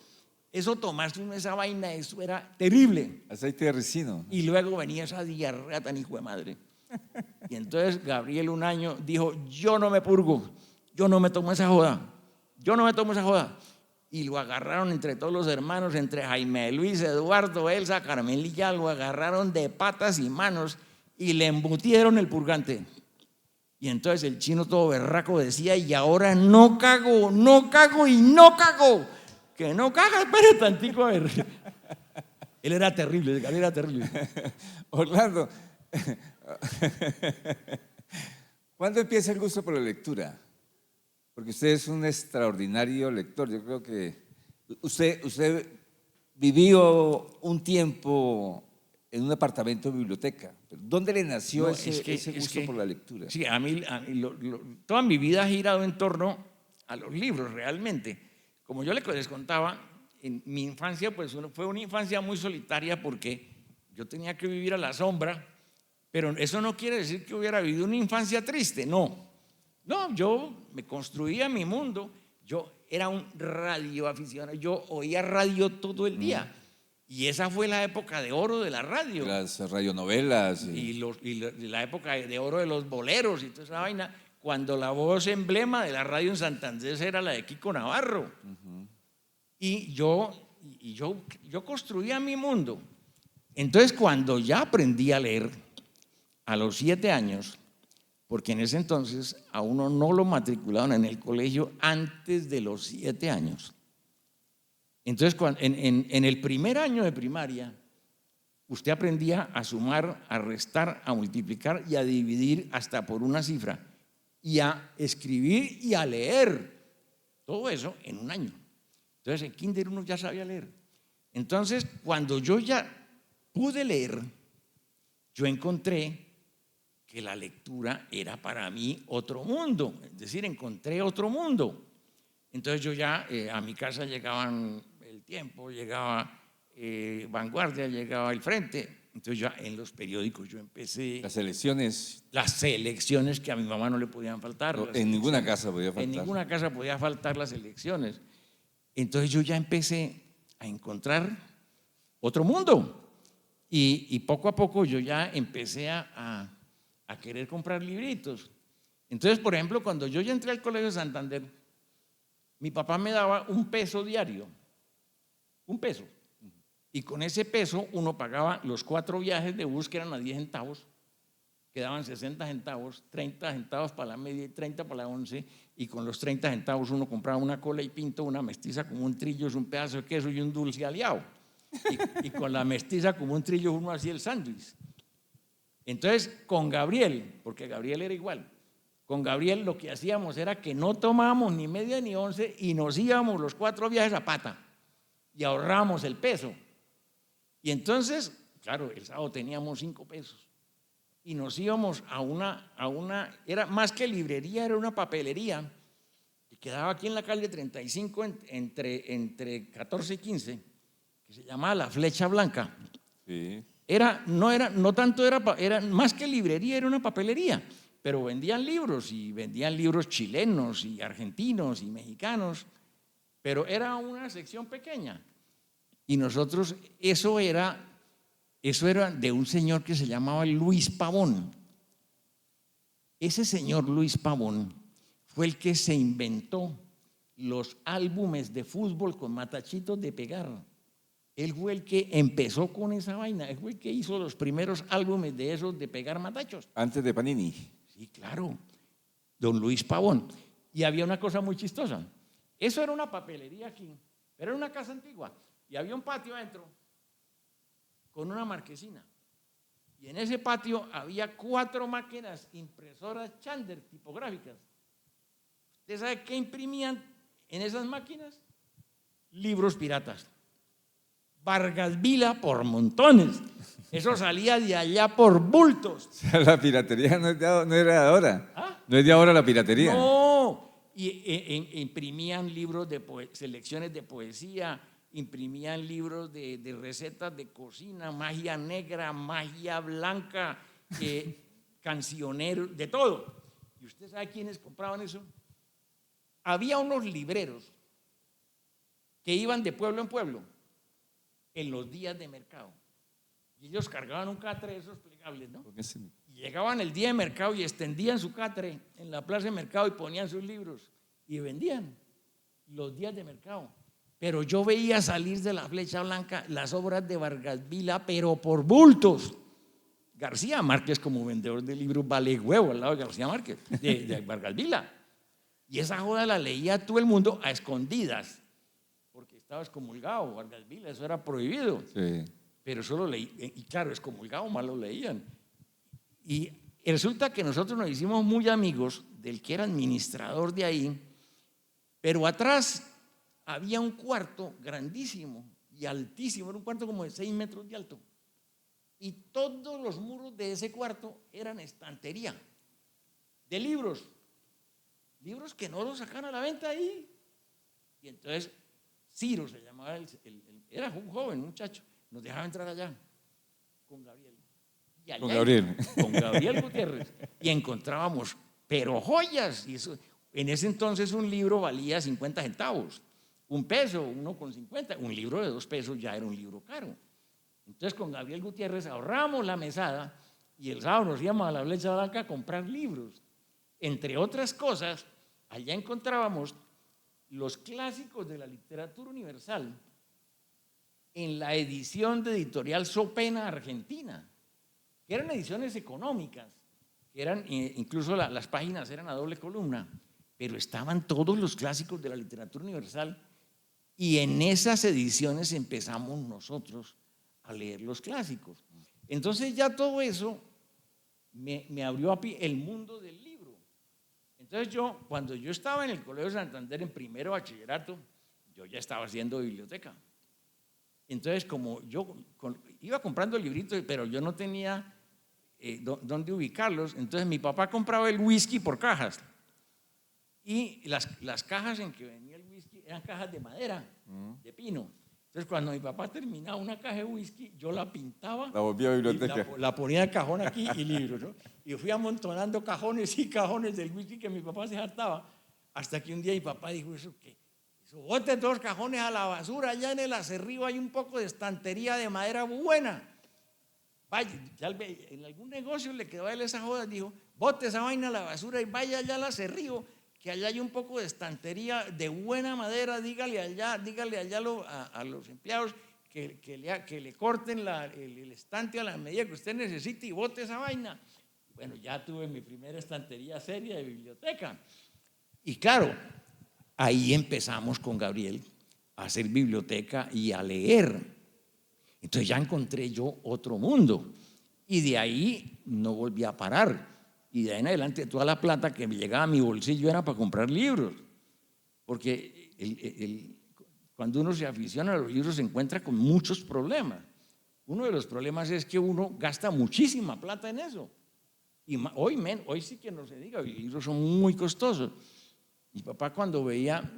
Eso tomarse uno esa vaina, eso era terrible. Aceite de ricino. Y luego venía esa diarrea tan hijo de madre. Y entonces Gabriel un año dijo, yo no me purgo, yo no me tomo esa joda, yo no me tomo esa joda. Y lo agarraron entre todos los hermanos, entre Jaime Luis, Eduardo, Elsa, Carmen y ya, lo agarraron de patas y manos y le embutieron el purgante. Y entonces el chino todo berraco decía, y ahora no cago y no cago. Que no caga, espere tantico a ver. Él era terrible, Gabriel era terrible. Orlando, ¿cuándo empieza el gusto por la lectura? Porque usted es un extraordinario lector. Yo creo que usted vivió un tiempo en un apartamento de biblioteca. ¿Dónde le nació ese gusto por la lectura? Sí, a mí toda mi vida ha girado en torno a los libros, realmente. Como yo les contaba, en mi infancia pues fue una infancia muy solitaria porque yo tenía que vivir a la sombra, pero eso no quiere decir que hubiera vivido una infancia triste, no. No, yo me construía mi mundo, yo era un radioaficionado, yo oía radio todo el día. Y esa fue la época de oro de la radio. Las radionovelas. Y la época de oro de los boleros y toda esa vaina, cuando la voz emblema de la radio en Santander era la de Kiko Navarro. Y yo construía mi mundo. Entonces, cuando ya aprendí a leer a los 7 años, porque en ese entonces a uno no lo matriculaban en el colegio antes de los 7 años. Entonces, en el primer año de primaria, usted aprendía a sumar, a restar, a multiplicar y a dividir hasta por una cifra, y a escribir y a leer. Todo eso en un año. Entonces, en kinder uno ya sabía leer. Entonces, cuando yo ya pude leer, yo encontré que la lectura era para mí otro mundo. Es decir, encontré otro mundo. Entonces, yo ya a mi casa llegaban El Tiempo, llegaba Vanguardia, llegaba El Frente. Entonces ya en los periódicos yo empecé. Las elecciones. Las selecciones que a mi mamá no le podían faltar. No, en ninguna casa podía faltar. En ninguna casa podía faltar las elecciones. Entonces yo ya empecé a encontrar otro mundo. Y poco a poco yo ya empecé a querer comprar libritos. Entonces, por ejemplo, cuando yo ya entré al Colegio de Santander, mi papá me daba $1 diario. $1. Y con ese peso uno pagaba los 4 viajes de bus que eran a 10 centavos, quedaban 60 centavos, 30 centavos para la media y 30 para la 11, y con los 30 centavos uno compraba una cola y pinto, una mestiza como un trillo, un pedazo de queso y un dulce aliado. Y con la mestiza como un trillo uno hacía el sándwich. Entonces, con Gabriel, porque Gabriel era igual, con Gabriel lo que hacíamos era que no tomábamos ni media ni 11 y nos íbamos los 4 viajes a pata y ahorrábamos el peso. Y entonces, claro, el sábado teníamos 5 pesos y nos íbamos a una, era más que librería, era una papelería que quedaba aquí en la calle 35 entre 14 y 15, que se llamaba La Flecha Blanca. Sí. Era más que librería, era una papelería, pero vendían libros y vendían libros chilenos y argentinos y mexicanos, pero era una sección pequeña. Y nosotros, eso era de un señor que se llamaba Luis Pavón. Ese señor Luis Pavón fue el que se inventó los álbumes de fútbol con matachitos de pegar. Él fue el que empezó con esa vaina, él fue el que hizo los primeros álbumes de esos de pegar matachos. Antes de Panini. Sí, claro, don Luis Pavón. Y había una cosa muy chistosa. Eso era una papelería aquí, pero era una casa antigua. Y había un patio adentro con una marquesina. Y en ese patio había 4 máquinas impresoras Chandler tipográficas. ¿Usted sabe qué imprimían en esas máquinas? Libros piratas. Vargas Vila por montones. Eso salía de allá por bultos. O sea, la piratería no era de ahora. ¿Ah? No es de ahora la piratería. No. Imprimían libros de selecciones de poesía, imprimían libros de recetas de cocina, magia negra, magia blanca, cancioneros, de todo. ¿Y usted sabe quiénes compraban eso? Había unos libreros que iban de pueblo en pueblo en los días de mercado. Y ellos cargaban un catre de esos plegables, ¿no? Y llegaban el día de mercado y extendían su catre en la plaza de mercado y ponían sus libros y vendían los días de mercado. Pero yo veía salir de la Flecha Blanca las obras de Vargas Vila, pero por bultos. García Márquez como vendedor de libros vale huevo al lado de García Márquez, de Vargas Vila. Y esa joda la leía todo el mundo a escondidas, porque estaba excomulgado Vargas Vila, eso era prohibido. Sí. Pero eso lo leí, y claro, excomulgado más lo leían. Y resulta que nosotros nos hicimos muy amigos del que era administrador de ahí, pero atrás había un cuarto grandísimo y altísimo, era un cuarto como de 6 metros de alto. Y todos los muros de ese cuarto eran estantería de libros. Libros que no los sacan a la venta ahí. Y entonces Ciro se llamaba, era un joven, un muchacho, nos dejaba entrar allá con Gabriel. Y allá, con Gabriel Gutiérrez. Y encontrábamos, pero joyas. Y eso, en ese entonces un libro valía 50 centavos, $1, 1,50. Un libro de $2 ya era un libro caro. Entonces con Gabriel Gutiérrez ahorramos la mesada y el sábado nos íbamos a la Flecha Blanca a comprar libros. Entre otras cosas, allá encontrábamos los clásicos de la literatura universal en la edición de Editorial Sopena Argentina, que eran ediciones económicas, que eran, incluso las páginas eran a doble columna, pero estaban todos los clásicos de la literatura universal y en esas ediciones empezamos nosotros a leer los clásicos. Entonces ya todo eso me abrió el mundo del libro. Entonces cuando yo estaba en el Colegio Santander en primero bachillerato, yo ya estaba haciendo biblioteca. Entonces como yo iba comprando libritos, pero yo no tenía dónde ubicarlos, entonces mi papá compraba el whisky por cajas. Y las cajas en que venía el whisky eran cajas de madera, de pino. Entonces, cuando mi papá terminaba una caja de whisky, yo la pintaba. La volvía a biblioteca. La ponía en cajón aquí y libros, ¿no? Y fui amontonando cajones y cajones del whisky que mi papá se hartaba. Hasta que un día mi papá dijo, ¿eso qué? Eso, bote 2 cajones a la basura. Allá en el acerrío hay un poco de estantería de madera buena. Vaya, en algún negocio le quedó a él esa joda. Dijo, bote esa vaina a la basura y vaya allá al acerrío, que allá hay un poco de estantería de buena madera, dígale allá a los empleados que le corten el estante a la medida que usted necesite y bote esa vaina. Bueno, ya tuve mi primera estantería seria de biblioteca. Y claro, ahí empezamos con Gabriel a hacer biblioteca y a leer. Entonces ya encontré yo otro mundo y de ahí no volví a parar. Y de ahí en adelante toda la plata que me llegaba a mi bolsillo era para comprar libros. Porque cuando uno se aficiona a los libros se encuentra con muchos problemas. Uno de los problemas es que uno gasta muchísima plata en eso. Y hoy sí que no se diga, los libros son muy costosos. Mi papá cuando veía,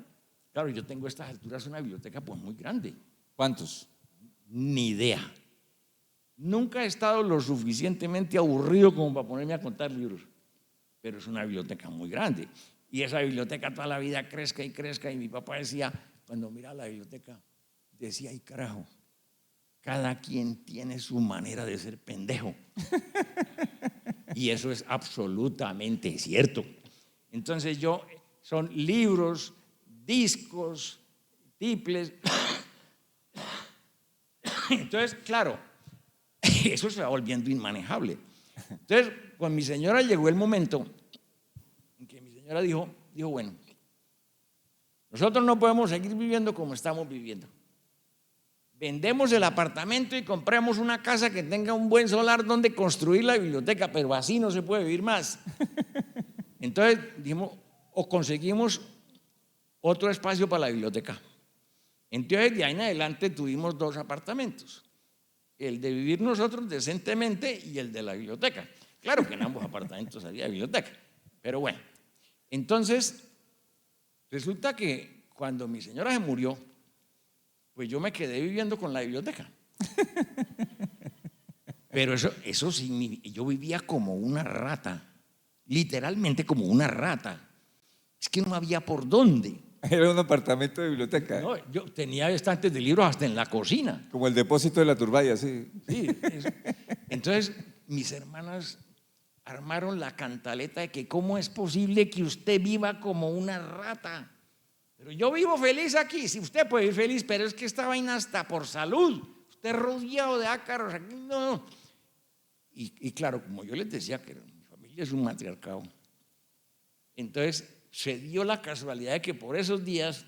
claro, yo tengo a estas alturas una biblioteca pues muy grande. ¿Cuántos? Ni idea. Nunca he estado lo suficientemente aburrido como para ponerme a contar libros, pero es una biblioteca muy grande. Y esa biblioteca toda la vida crezca y crezca. Y mi papá decía, cuando miraba la biblioteca, decía, ay carajo, cada quien tiene su manera de ser pendejo. Y eso es absolutamente cierto. Entonces son libros, discos, tiples. Entonces, claro, eso se va volviendo inmanejable. Entonces, con mi señora llegó el momento en que mi señora dijo, bueno, nosotros no podemos seguir viviendo como estamos viviendo. vendemos el apartamento y compramos una casa que tenga un buen solar donde construir la biblioteca, pero así no se puede vivir más. Entonces dijimos, o conseguimos otro espacio para la biblioteca. Entonces de ahí en adelante tuvimos 2 apartamentos, el de vivir nosotros decentemente y el de la biblioteca. Claro que en ambos apartamentos había biblioteca, pero bueno. Entonces, resulta que cuando mi señora se murió, pues yo me quedé viviendo con la biblioteca. Pero eso significa, yo vivía como una rata, literalmente como una rata. Es que no había por dónde. Era un apartamento de biblioteca. No, yo tenía estantes de libros hasta en la cocina. Como el depósito de la Turbaya, sí. Sí, entonces mis hermanas armaron la cantaleta de que cómo es posible que usted viva como una rata. Pero yo vivo feliz aquí, si usted puede vivir feliz, pero es que esta vaina hasta por salud. Usted rodeado de ácaros aquí, no. Y claro, como yo les decía que mi familia es un matriarcado, entonces se dio la casualidad de que por esos días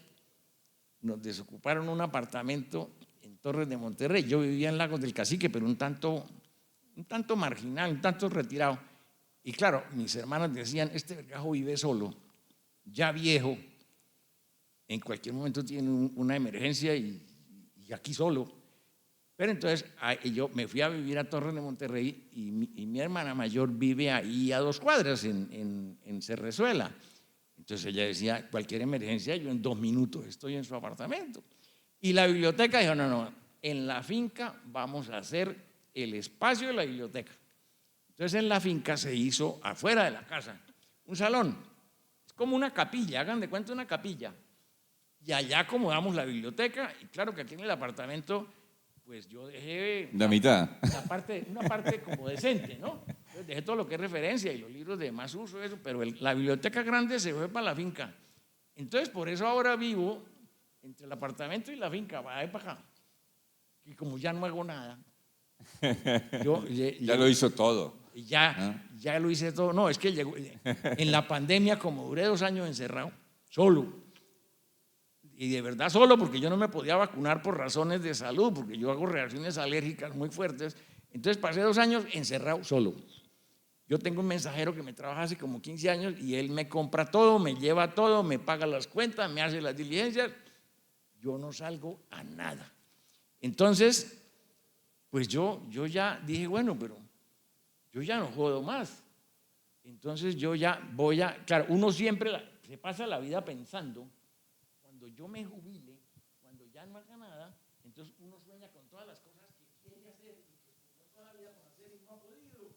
nos desocuparon un apartamento en Torres de Monterrey. Yo vivía en Lagos del Cacique, pero un tanto marginal, un tanto retirado. Y claro, mis hermanas decían, este vergajo vive solo, ya viejo, en cualquier momento tiene una emergencia y aquí solo. Pero entonces yo me fui a vivir a Torres de Monterrey y mi hermana mayor vive ahí a 2 cuadras en Cerrezuela. Entonces ella decía, cualquier emergencia, yo en 2 minutos estoy en su apartamento. Y la biblioteca dijo, no, en la finca vamos a hacer el espacio de la biblioteca. Entonces en la finca se hizo afuera de la casa un salón. Es como una capilla, hagan de cuenta una capilla. Y allá acomodamos la biblioteca y claro que aquí en el apartamento pues yo dejé la mitad. Una parte como decente, ¿no? Entonces dejé todo lo que es referencia y los libros de más uso, eso, pero la biblioteca grande se fue para la finca. Entonces por eso ahora vivo entre el apartamento y la finca, va de para acá. Y como ya no hago nada, ya lo hizo todo. Ya lo hice todo. No, es que llegó, en la pandemia, como duré 2 años encerrado, solo. Y de verdad solo, porque yo no me podía vacunar por razones de salud, porque yo hago reacciones alérgicas muy fuertes. Entonces pasé 2 años encerrado solo. Yo tengo un mensajero que me trabaja hace como 15 años y él me compra todo, me lleva todo, me paga las cuentas, me hace las diligencias. Yo no salgo a nada. Entonces, pues yo ya dije, bueno, pero yo ya no jodo más. Entonces yo ya voy a, claro, uno siempre se pasa la vida pensando, cuando yo me jubile, cuando ya no haga nada, entonces uno sueña con todas las cosas que quiere hacer y que estudió toda la vida por hacer y no ha podido.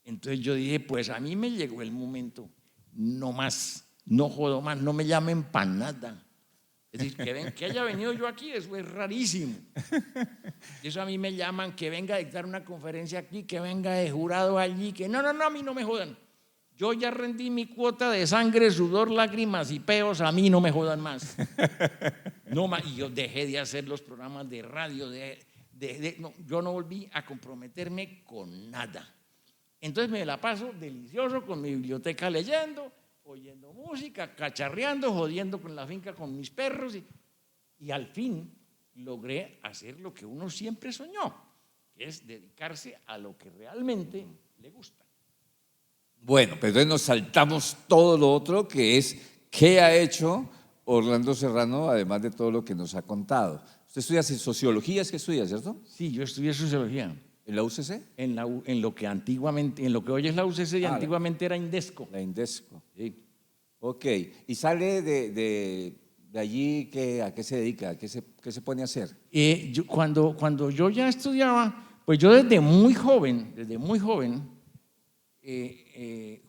Entonces yo dije, pues a mí me llegó el momento, no más, no jodo más, no me llamen para nada. Es decir, que haya venido yo aquí, eso es rarísimo. Eso a mí me llaman, que venga a dictar una conferencia aquí, que venga de jurado allí, que no, a mí no me jodan. Yo ya rendí mi cuota de sangre, sudor, lágrimas y peos, a mí no me jodan más. No más. Y yo dejé de hacer los programas de radio, no, yo no volví a comprometerme con nada. Entonces me la paso delicioso con mi biblioteca leyendo, oyendo música, cacharreando, jodiendo con la finca con mis perros y al fin logré hacer lo que uno siempre soñó, que es dedicarse a lo que realmente le gusta. Bueno, pero entonces nos saltamos todo lo otro, que es qué ha hecho Orlando Serrano, además de todo lo que nos ha contado. Usted estudia sociología, ¿es que estudia, cierto? Sí, yo estudié sociología. ¿En la UCC? En lo que antiguamente, en lo que hoy es la UCC y antiguamente era Indesco. La Indesco. Sí. Ok. ¿Y sale de allí a qué se dedica? ¿Qué se pone a hacer? Cuando yo ya estudiaba, pues yo desde muy joven,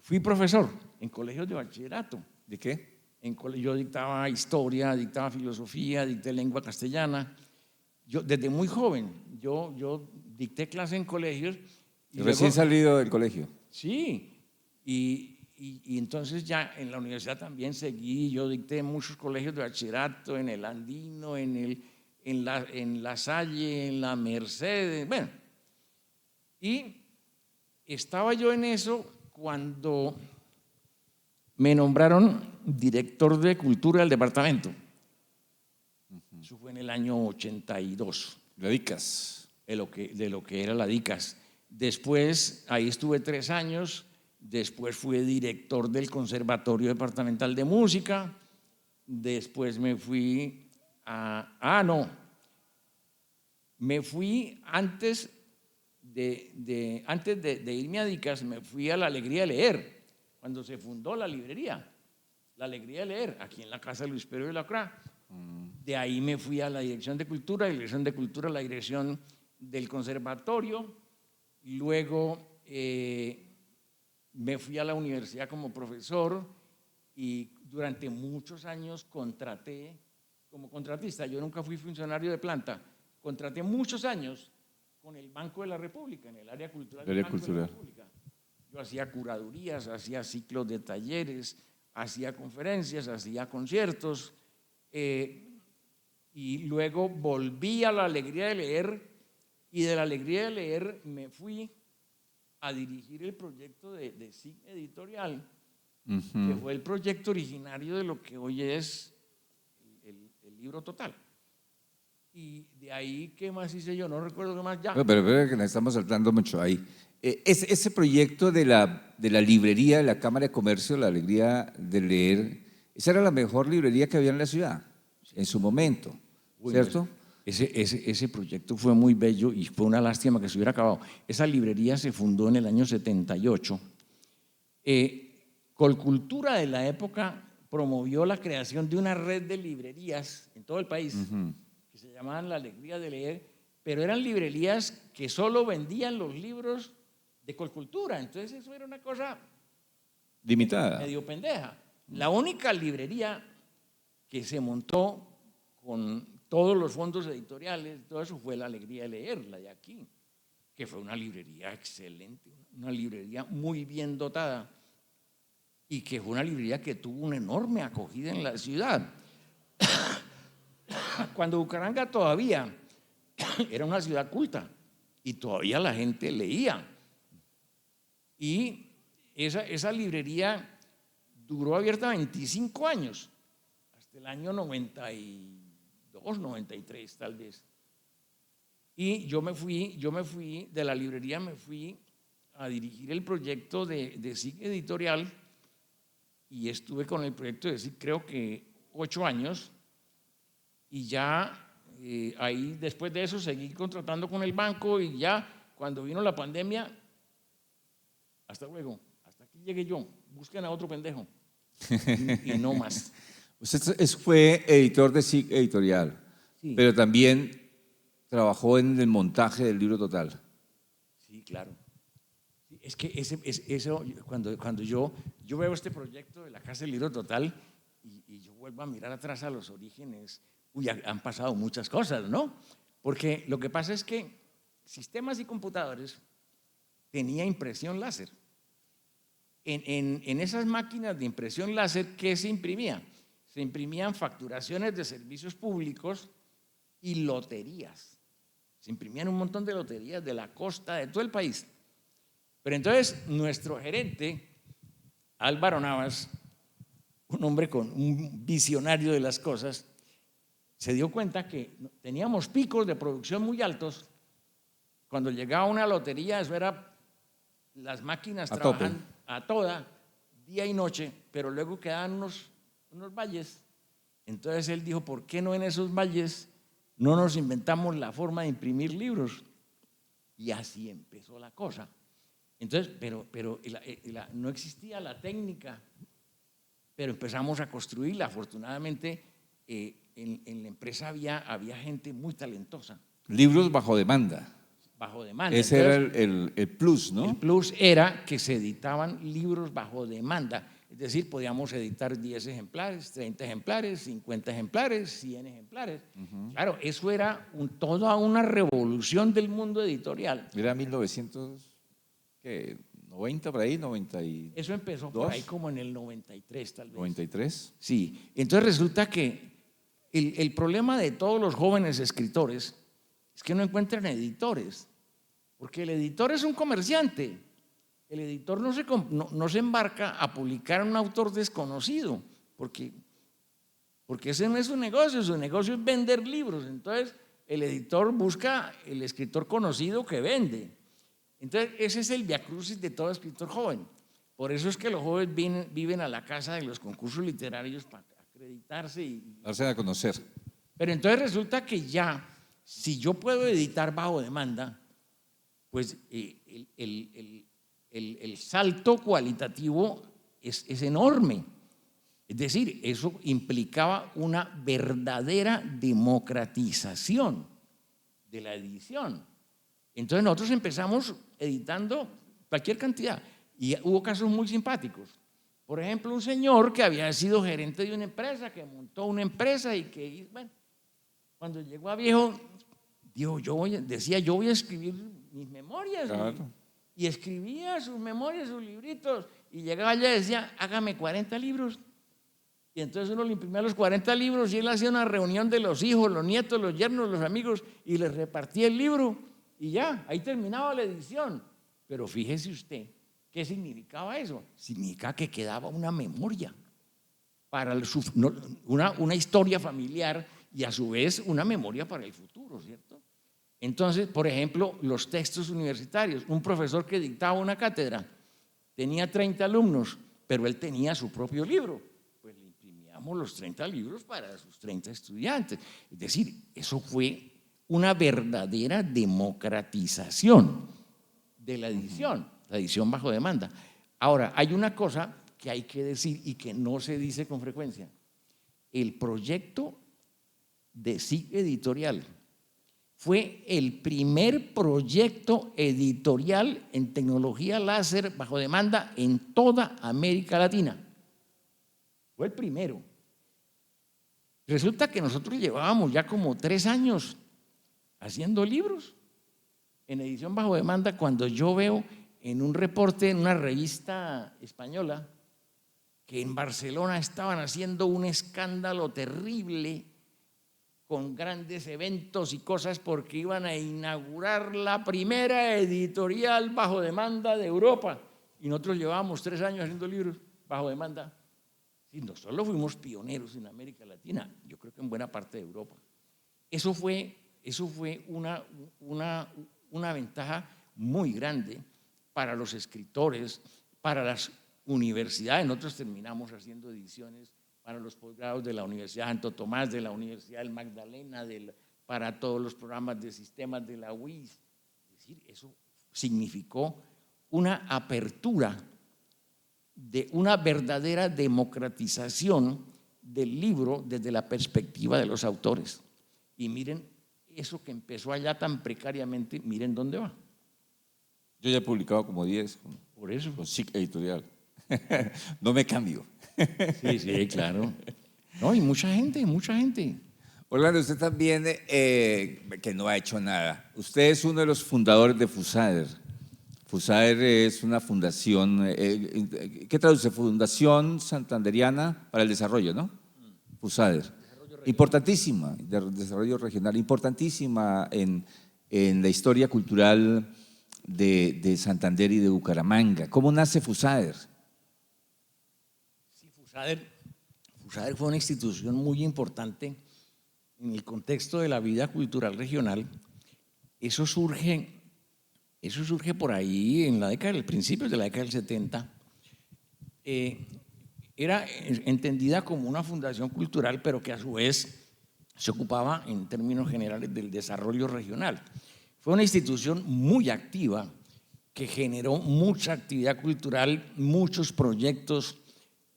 fui profesor en colegios de bachillerato. ¿De qué? Yo dictaba historia, dictaba filosofía, dicté lengua castellana. Yo desde muy joven, yo dicté clase en colegios. Y recién salido del colegio. Sí, y entonces ya en la universidad también seguí, yo dicté en muchos colegios de bachillerato, en el Andino, en la Salle, en la Merced, bueno. Y estaba yo en eso cuando me nombraron director de cultura del departamento. Eso fue en el año 82. La DICAS. de lo que era la DICAS. Después, ahí estuve 3 años, después fui director del Conservatorio Departamental de Música, después me fui me fui antes de irme a DICAS, me fui a La Alegría de Leer, cuando se fundó la librería, La Alegría de Leer, aquí en la casa de Luis Pedro de la Cra. De ahí me fui a la Dirección de Cultura, de la Dirección de Cultura a la Dirección del Conservatorio, luego me fui a la universidad como profesor y durante muchos años contraté como contratista. Yo nunca fui funcionario de planta, contraté muchos años con el Banco de la República, en el área cultural del Banco de la República. Yo hacía curadurías, hacía ciclos de talleres, hacía conferencias, hacía conciertos, y luego volví a La Alegría de Leer, y de La Alegría de Leer me fui a dirigir el proyecto de SIG Editorial, que fue el proyecto originario de lo que hoy es el Libro Total. Y de ahí, ¿qué más hice yo? No recuerdo qué más ya. Pero que nos estamos saltando mucho ahí. Ese proyecto de la librería de la Cámara de Comercio, La Alegría de Leer, esa era la mejor librería que había en la ciudad en su momento, ¿cierto? Ese proyecto fue muy bello y fue una lástima que se hubiera acabado. Esa librería se fundó en el año 78. Colcultura de la época promovió la creación de una red de librerías en todo el país, que se llamaban La Alegría de Leer, pero eran librerías que solo vendían los libros de Colcultura. Entonces eso era una cosa limitada, medio pendeja. La única librería que se montó con todos los fondos editoriales, todo eso fue La Alegría de Leer, la de aquí, que fue una librería excelente, una librería muy bien dotada y que fue una librería que tuvo una enorme acogida en la ciudad. Cuando Bucaramanga todavía era una ciudad culta y todavía la gente leía. Y esa librería duró abierta 25 años, hasta el año 92, 93 tal vez. Y yo me fui de la librería, me fui a dirigir el proyecto de SIG Editorial y estuve con el proyecto de SIG creo que 8 años y ya ahí después de eso seguí contratando con el banco y ya cuando vino la pandemia, hasta luego, hasta aquí llegué yo, busquen a otro pendejo y no más. Usted fue editor de SIG Editorial, sí, pero también trabajó en el montaje del Libro Total. Sí, claro. Es que eso, cuando yo veo este proyecto de la Casa del Libro Total y yo vuelvo a mirar atrás a los orígenes, han pasado muchas cosas, ¿no? Porque lo que pasa es que Sistemas y Computadores tenía impresión láser. En esas máquinas de impresión láser, ¿qué se imprimía? Se imprimían facturaciones de servicios públicos y loterías. Se imprimían un montón de loterías de la costa, de todo el país. Pero entonces nuestro gerente, Álvaro Navas, un hombre con un visionario de las cosas, se dio cuenta que teníamos picos de producción muy altos. Cuando llegaba una lotería, eso era las máquinas trabajan a toda, día y noche, pero luego quedaban unos valles. Entonces él dijo, ¿por qué no en esos valles no nos inventamos la forma de imprimir libros? Y así empezó la cosa. Entonces, pero no existía la técnica, pero empezamos a construirla. Afortunadamente, en la empresa había gente muy talentosa. Libros bajo demanda. Bajo demanda. Ese entonces, era el plus, ¿no? El plus era que se editaban libros bajo demanda. Es decir, podíamos editar 10 ejemplares, 30 ejemplares, 50 ejemplares, 100 ejemplares. Claro, eso era toda una revolución del mundo editorial. Era 1990 por ahí, 92. Eso empezó por ahí como en el 93 tal vez. ¿93? Sí. Entonces resulta que el problema de todos los jóvenes escritores es que no encuentran editores, porque el editor es un comerciante. El editor no se embarca a publicar a un autor desconocido, porque ese no es su negocio es vender libros. Entonces, el editor busca el escritor conocido que vende. Entonces, ese es el viacrucis de todo escritor joven. Por eso es que los jóvenes viven a la casa de los concursos literarios para acreditarse. Darse a conocer. Pero entonces resulta que ya, si yo puedo editar bajo demanda, pues el salto cualitativo es enorme. Es decir, eso implicaba una verdadera democratización de la edición. Entonces nosotros empezamos editando cualquier cantidad y hubo casos muy simpáticos. Por ejemplo, un señor que había sido gerente de una empresa, que montó una empresa y que, bueno, cuando llegó a viejo, dijo, yo voy a escribir mis memorias. Claro. Y escribía sus memorias, sus libritos, y llegaba allá y decía, hágame 40 libros. Y entonces uno le imprimía los 40 libros y él hacía una reunión de los hijos, los nietos, los yernos, los amigos, y les repartía el libro. Y ya, ahí terminaba la edición. Pero fíjese usted, ¿qué significaba eso? Significaba que quedaba una memoria para una historia familiar y a su vez una memoria para el futuro, ¿cierto? Entonces, por ejemplo, los textos universitarios. Un profesor que dictaba una cátedra tenía 30 alumnos, pero él tenía su propio libro. Pues le imprimíamos los 30 libros para sus 30 estudiantes. Es decir, eso fue una verdadera democratización de la edición bajo demanda. Ahora, hay una cosa que hay que decir y que no se dice con frecuencia. El proyecto de SIG Editorial fue el primer proyecto editorial en tecnología láser bajo demanda en toda América Latina. Fue el primero. Resulta que nosotros llevábamos ya como 3 años haciendo libros en edición bajo demanda cuando yo veo en un reporte en una revista española que en Barcelona estaban haciendo un escándalo terrible con grandes eventos y cosas porque iban a inaugurar la primera editorial bajo demanda de Europa. Y nosotros llevábamos 3 años haciendo libros bajo demanda. Y nosotros fuimos pioneros en América Latina, yo creo que en buena parte de Europa. Eso fue una ventaja muy grande para los escritores, para las universidades. Nosotros terminamos haciendo ediciones para los posgrados de la Universidad Santo Tomás, de la Universidad del Magdalena, para todos los programas de sistemas de la UIS. Es decir, eso significó una apertura de una verdadera democratización del libro desde la perspectiva de los autores. Y miren, eso que empezó allá tan precariamente, miren dónde va. Yo ya he publicado como 10 Por eso. con SIG Editorial. No me cambio. Sí, claro. No, y mucha gente. Orlando, usted también, que no ha hecho nada. Usted es uno de los fundadores de FUSADER. FUSADER es una fundación, ¿qué traduce? Fundación Santanderiana para el Desarrollo, ¿no? FUSADER. Importantísima, de desarrollo regional, importantísima en la historia cultural de Santander y de Bucaramanga. ¿Cómo nace FUSADER? Sí, FUSADER fue una institución muy importante en el contexto de la vida cultural regional. Eso surge por ahí en principios de la década del 70. Era entendida como una fundación cultural, pero que a su vez se ocupaba en términos generales del desarrollo regional. Fue una institución muy activa que generó mucha actividad cultural, muchos proyectos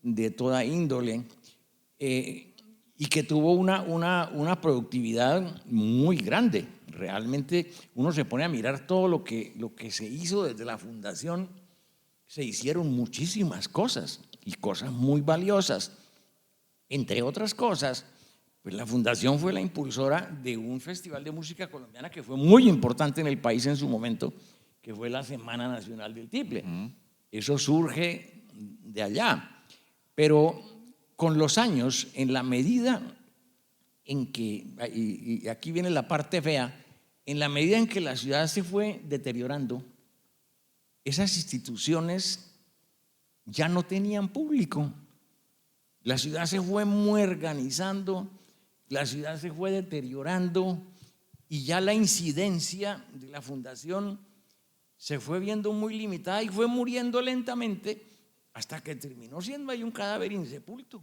de toda índole y que tuvo una productividad muy grande. Realmente uno se pone a mirar todo lo que se hizo desde la fundación. Se hicieron muchísimas cosas y cosas muy valiosas. Entre otras cosas, pues la fundación fue la impulsora de un festival de música colombiana que fue muy importante en el país en su momento, que fue la Semana Nacional del Tiple. Eso surge de allá. Pero con los años, en la medida en que, y aquí viene la parte fea, en la medida en que la ciudad se fue deteriorando, esas instituciones ya no tenían público. La ciudad se fue muerganizando, la ciudad se fue deteriorando y ya la incidencia de la fundación se fue viendo muy limitada y fue muriendo lentamente hasta que terminó siendo ahí un cadáver insepulto,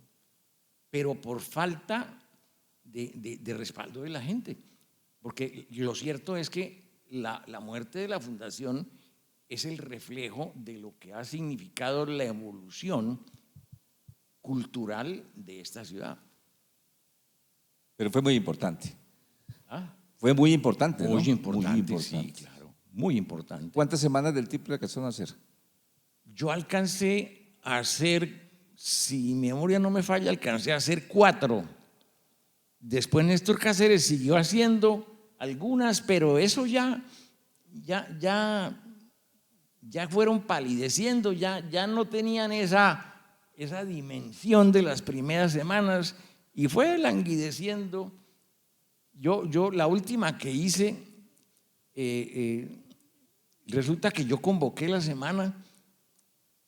pero por falta de respaldo de la gente. Porque lo cierto es que la muerte de la fundación es el reflejo de lo que ha significado la evolución cultural de esta ciudad. Pero fue muy importante. ¿Ah? Fue muy importante, ¿no? Muy importante, Muy importante. sí, claro, muy importante. ¿Cuántas semanas del tipo alcanzaron a hacer? Yo alcancé a hacer, si mi memoria no me falla, alcancé a hacer 4. Después Néstor Cáceres siguió haciendo algunas, pero eso ya fueron palideciendo, ya no tenían esa dimensión de las primeras semanas y fue languideciendo. Yo la última que hice, resulta que yo convoqué la semana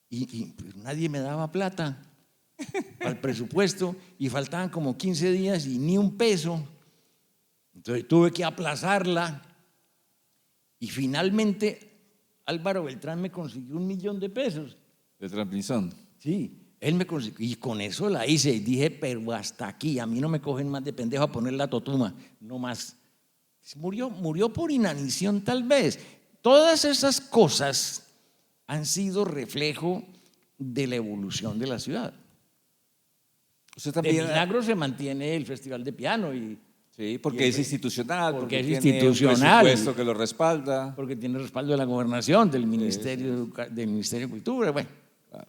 y pues nadie me daba plata al presupuesto y faltaban como 15 días y ni un peso. Entonces tuve que aplazarla y finalmente Álvaro Beltrán me consiguió $1.000.000. De transmisión. Sí, él me consiguió y con eso la hice y dije, pero hasta aquí, a mí no me cogen más de pendejo a poner la totuma, no más. Murió por inanición tal vez. Todas esas cosas han sido reflejo de la evolución de la ciudad. Usted De también. milagro se mantiene el Festival de Piano Sí, porque es institucional, porque es tiene institucional, un presupuesto que lo respalda. porque tiene respaldo de la gobernación, del Ministerio de Cultura, bueno. Claro.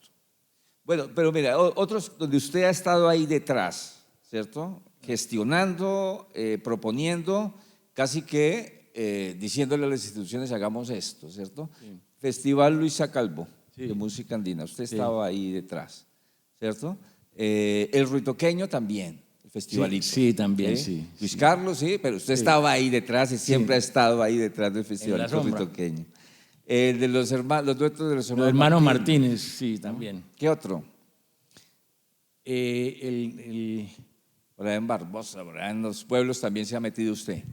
Bueno, pero mira, otros donde usted ha estado ahí detrás, ¿cierto? Gestionando, proponiendo, casi que diciéndole a las instituciones hagamos esto, ¿cierto? Sí. Festival Luisa Calvo, sí, de música andina, usted estaba ahí detrás, ¿cierto? El Ruitoqueño también, el festivalito. Sí, también, sí. Luis Carlos, sí, pero usted estaba ahí detrás y siempre ha estado ahí detrás del festivalito Ruitoqueño. De los duetos de los hermanos Martínez, sí, también. ¿Qué otro? Por ahí en Barbosa, por ahí en los pueblos también se ha metido usted.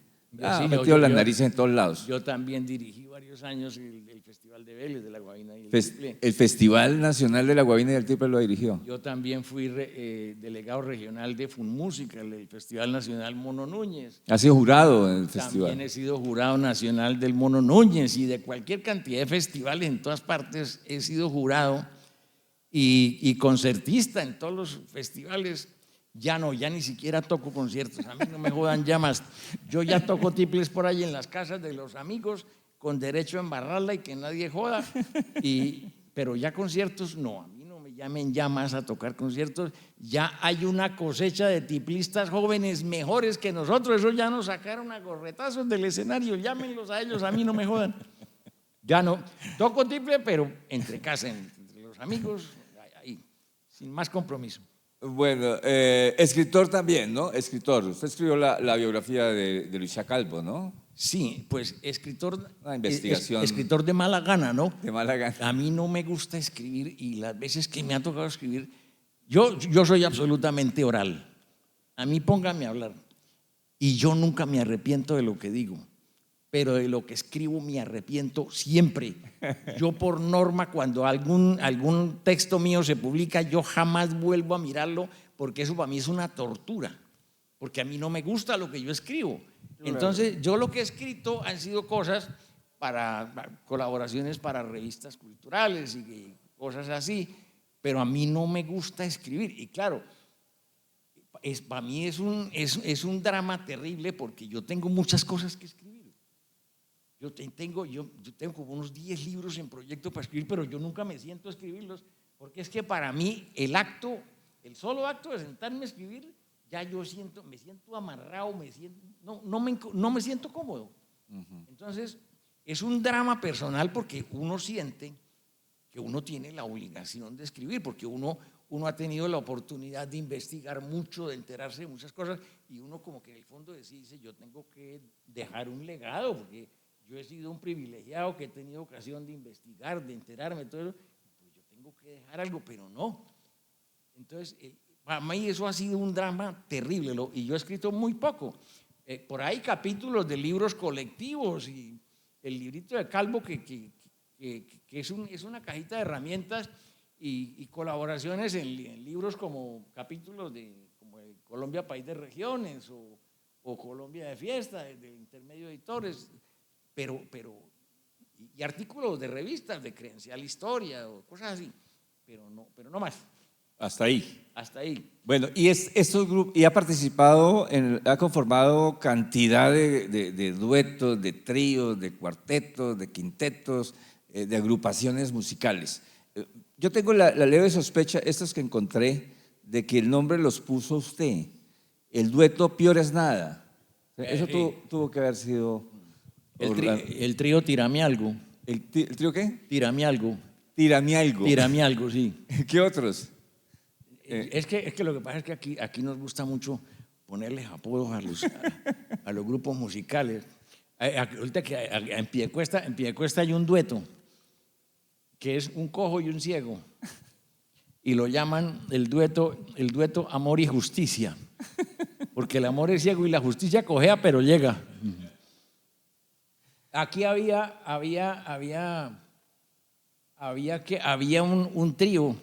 Ha metido las narices en todos lados. Yo también dirigí varios años el Festival de Vélez, de la Guabina y el Tiple. El Festival Nacional de la Guabina y el Tiple lo dirigió. Yo también fui delegado regional de FunMúsica, el Festival Nacional Mono Núñez. ¿Ha sido jurado en el festival? También he sido jurado nacional del Mono Núñez y de cualquier cantidad de festivales en todas partes he sido jurado y concertista en todos los festivales. Ya ni siquiera toco conciertos, a mí no me jodan ya más. Yo ya toco tiples por ahí en las casas de los amigos con derecho a embarrarla y que nadie joda, pero ya conciertos no, a mí no me llamen ya más a tocar conciertos. Ya hay una cosecha de tiplistas jóvenes mejores que nosotros, eso ya nos sacaron a gorretazos del escenario, llámenlos a ellos, a mí no me jodan. Ya no, toco tiple pero entre casa, entre los amigos, ahí, sin más compromiso. Bueno, escritor también, ¿no? Escritor. Usted escribió la biografía de Luisa Calvo, ¿no? Sí, pues escritor. Una investigación. Escritor de mala gana, ¿no? De mala gana. A mí no me gusta escribir y las veces que me ha tocado escribir, yo soy absolutamente oral. A mí póngame a hablar y yo nunca me arrepiento de lo que digo, pero de lo que escribo me arrepiento siempre. Yo por norma, cuando algún texto mío se publica, yo jamás vuelvo a mirarlo porque eso para mí es una tortura, porque a mí no me gusta lo que yo escribo. Entonces, yo lo que he escrito han sido cosas para colaboraciones para revistas culturales y cosas así, pero a mí no me gusta escribir. Y claro, para mí es un drama terrible porque yo tengo muchas cosas que escribir. Yo tengo como unos 10 libros en proyecto para escribir, pero yo nunca me siento a escribirlos, porque es que para mí el solo acto de sentarme a escribir, ya me siento amarrado, no me siento cómodo. Entonces, es un drama personal porque uno siente que uno tiene la obligación de escribir, porque uno ha tenido la oportunidad de investigar mucho, de enterarse de muchas cosas, y uno como que en el fondo dice, yo tengo que dejar un legado, porque yo he sido un privilegiado que he tenido ocasión de investigar, de enterarme, todo eso, pues yo tengo que dejar algo, pero no. Entonces, para mí eso ha sido un drama terrible y yo he escrito muy poco, Por ahí capítulos de libros colectivos y el librito de Calvo que es una cajita de herramientas y colaboraciones en libros como capítulos como Colombia, País de Regiones o Colombia de Fiesta, de Intermedio Editores, y artículos de revistas de Credencial Historia o cosas así, pero no más. Hasta ahí. Hasta ahí. Bueno, estos grupos, y ha participado, ha conformado cantidad de duetos, de tríos, de cuartetos, de quintetos, de agrupaciones musicales. Yo tengo la leve sospecha, estos que encontré, de que el nombre los puso usted, el dueto Pior es Nada. Eso tuvo que haber sido… El trío Tiramialgo. ¿El trío qué? Tiramialgo. Tiramialgo. Tiramialgo, sí. ¿Qué otros? Es que lo que pasa es que aquí nos gusta mucho ponerles apodos a los grupos musicales. Ahorita que en Piedecuesta hay un dueto que es un cojo y un ciego y lo llaman el dueto Amor y Justicia, porque el amor es ciego y la justicia cojea pero llega. Aquí había un trío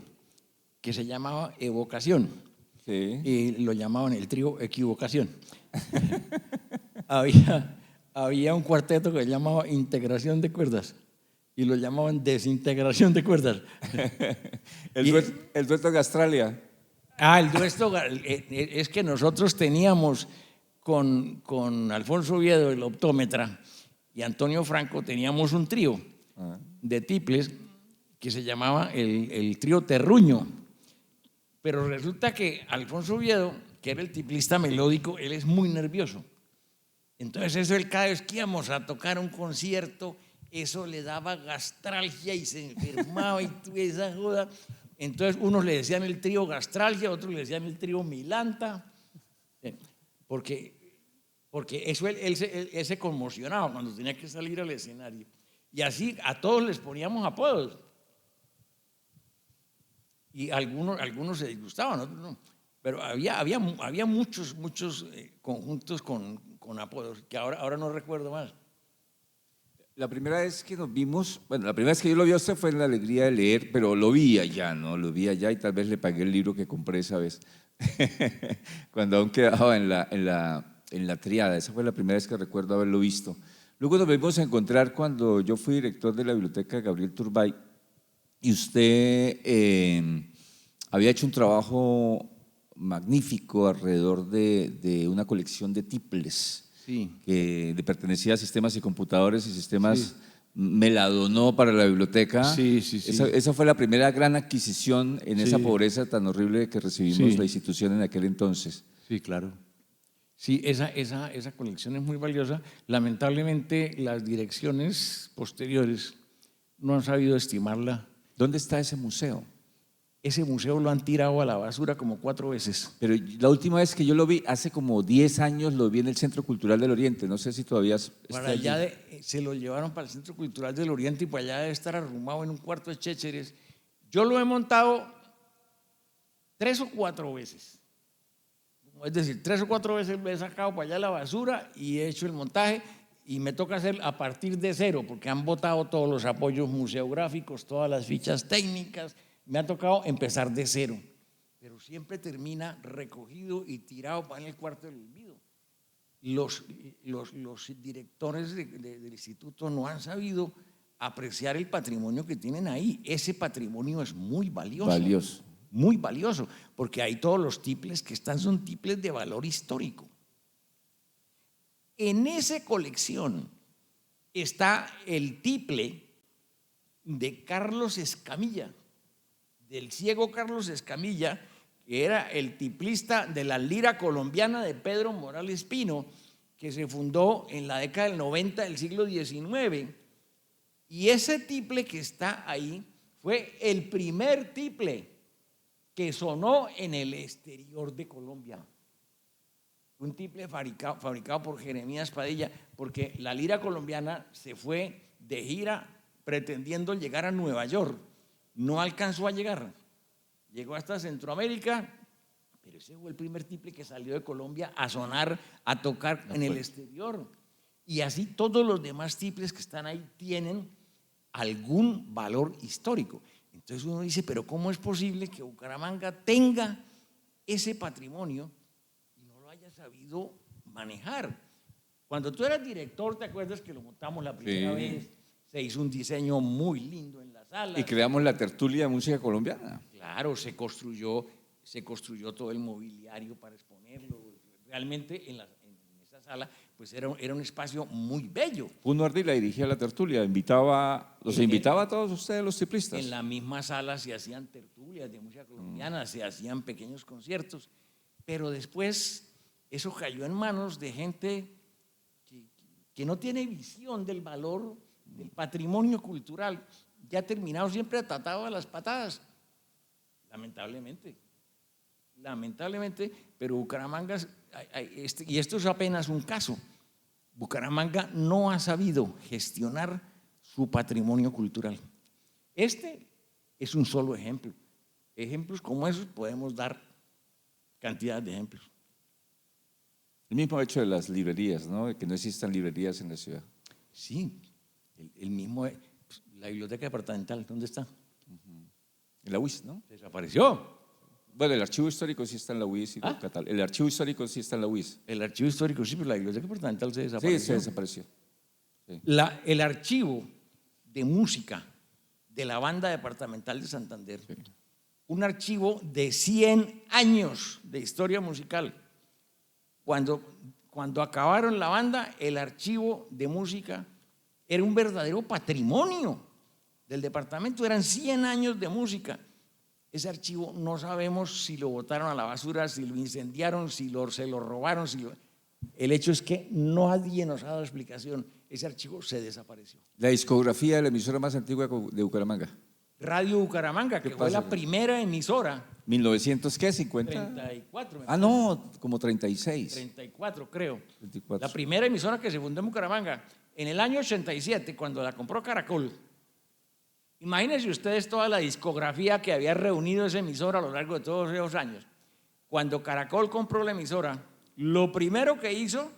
que se llamaba Evocación, Sí. y lo llamaban el trío Equivocación. había un cuarteto que se llamaba Integración de Cuerdas y lo llamaban Desintegración de Cuerdas. El dueto Gastralia. El dueto es que nosotros teníamos con Alfonso Oviedo, el optómetra, y Antonio Franco, teníamos un trío de tiples que se llamaba el trío Terruño. Pero resulta que Alfonso Oviedo, que era el tiplista melódico, él es muy nervioso. Entonces él cada vez que íbamos a tocar un concierto, eso le daba gastralgia y se enfermaba y tuve esa joda. Entonces unos le decían el trío Gastralgia, otros le decían el trío Milanta, porque eso él se conmocionaba cuando tenía que salir al escenario. Y así a todos les poníamos apodos. Y algunos se disgustaban, otros no. Pero había muchos conjuntos con apodos, que ahora no recuerdo más. La primera vez que nos vimos, bueno, la primera vez que yo lo vi a usted fue en La Alegría de Leer, pero lo vi allá, ¿no? Lo vi allá y tal vez le pagué el libro que compré esa vez, cuando aún quedaba en la triada. Esa fue la primera vez que recuerdo haberlo visto. Luego nos volvimos a encontrar cuando yo fui director de la biblioteca Gabriel Turbay y usted había hecho un trabajo magnífico alrededor de una colección de tiples. Sí. Que le pertenecía a Sistemas y Computadores y Sistemas, sí. Me la donó para la biblioteca. Sí. Esa fue la primera gran adquisición en esa pobreza tan horrible que recibimos la institución en aquel entonces. Sí, claro. Sí, esa colección es muy valiosa. Lamentablemente las direcciones posteriores no han sabido estimarla. ¿Dónde está ese museo? Ese museo lo han tirado a la basura como 4 veces. Pero la última vez que yo lo vi, hace como 10 años, lo vi en el Centro Cultural del Oriente. No sé si todavía está para allá se lo llevaron para el Centro Cultural del Oriente y para allá debe estar arrumado en un cuarto de chécheres. Yo lo he montado 3 o 4 veces. Es decir, 3 o 4 veces lo he sacado para allá la basura y he hecho el montaje y me toca hacer a partir de cero porque han botado todos los apoyos museográficos, todas las fichas técnicas. Me ha tocado empezar de cero, pero siempre termina recogido y tirado para en el cuarto del olvido. Los directores del instituto no han sabido apreciar el patrimonio que tienen ahí. Ese patrimonio es muy valioso. Valioso. Muy valioso, porque ahí todos los tiples que están son tiples de valor histórico. En esa colección está el tiple de Carlos Escamilla, del ciego Carlos Escamilla, que era el tiplista de la lira colombiana de Pedro Morales Pino, que se fundó en la década del 90 del siglo XIX. Y ese tiple que está ahí fue el primer tiple que sonó en el exterior de Colombia. Un tiple fabricado por Jeremías Padilla, porque la lira colombiana se fue de gira pretendiendo llegar a Nueva York. No alcanzó a llegar. Llegó hasta Centroamérica, pero ese fue el primer tiple que salió de Colombia a sonar, a tocar en el exterior. Y así todos los demás tiples que están ahí tienen algún valor histórico. Entonces uno dice, pero ¿cómo es posible que Bucaramanga tenga ese patrimonio y no lo haya sabido manejar? Cuando tú eras director, ¿te acuerdas que lo montamos la primera vez? Se hizo un diseño muy lindo en la sala. Y creamos la tertulia de música colombiana. Claro, se construyó todo el mobiliario para exponerlo. Realmente en esa sala pues era un espacio muy bello. Puno Ardila dirigía la tertulia, los invitaba a todos ustedes, los ciclistas. En la misma sala se hacían tertulias de música colombiana, se hacían pequeños conciertos, pero después eso cayó en manos de gente que no tiene visión del valor del patrimonio cultural, ya terminado siempre atatado a las patadas, lamentablemente, pero Bucaramanga, y esto es apenas un caso, Bucaramanga no ha sabido gestionar su patrimonio cultural. Este es un solo ejemplo. Ejemplos como esos podemos dar cantidad de ejemplos. El mismo hecho de las librerías, ¿no? De que no existan librerías en la ciudad. Sí, el mismo, la biblioteca departamental, ¿dónde está? En la UIS, ¿no? Desapareció. Bueno, el archivo histórico sí está en la UIS y el archivo histórico sí está en la UIS. El archivo histórico sí, pero la biblioteca departamental se desapareció. Sí, se desapareció. Sí. El archivo de música de la banda departamental de Santander, sí, un archivo de 100 años de historia musical. Cuando acabaron la banda, el archivo de música era un verdadero patrimonio del departamento, eran 100 años de música. Ese archivo no sabemos si lo botaron a la basura, si lo incendiaron, si se lo robaron. El hecho es que nadie nos ha dado explicación. Ese archivo se desapareció. La discografía de la emisora más antigua de Bucaramanga. Radio Bucaramanga, que fue la primera emisora. ¿1900 qué? ¿50? 34. No, como 36. 34, creo. 34. La primera emisora que se fundó en Bucaramanga. En el año 87, cuando la compró Caracol. Imagínense ustedes toda la discografía que había reunido esa emisora a lo largo de todos esos años. Cuando Caracol compró la emisora, lo primero que hizo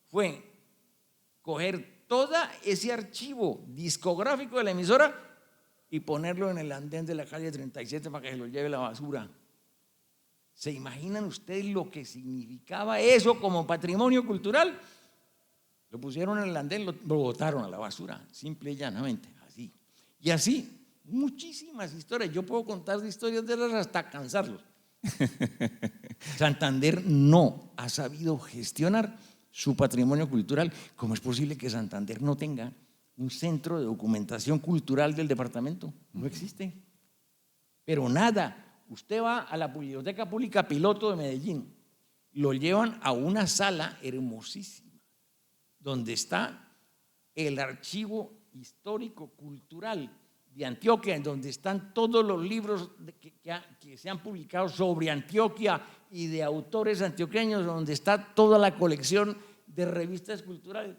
fue coger todo ese archivo discográfico de la emisora y ponerlo en el andén de la calle 37 para que se lo lleve la basura. ¿Se imaginan ustedes lo que significaba eso como patrimonio cultural? Lo pusieron en el andén, lo botaron a la basura, simple y llanamente, así. Y así, muchísimas historias. Yo puedo contar de historias de las hasta cansarlos. Santander no ha sabido gestionar su patrimonio cultural. ¿Cómo es posible que Santander no tenga un centro de documentación cultural del departamento? No existe. Pero nada. Usted va a la Biblioteca Pública Piloto de Medellín, lo llevan a una sala hermosísima, donde está el archivo histórico cultural de Antioquia, en donde están todos los libros que se han publicado sobre Antioquia y de autores antioqueños, donde está toda la colección de revistas culturales.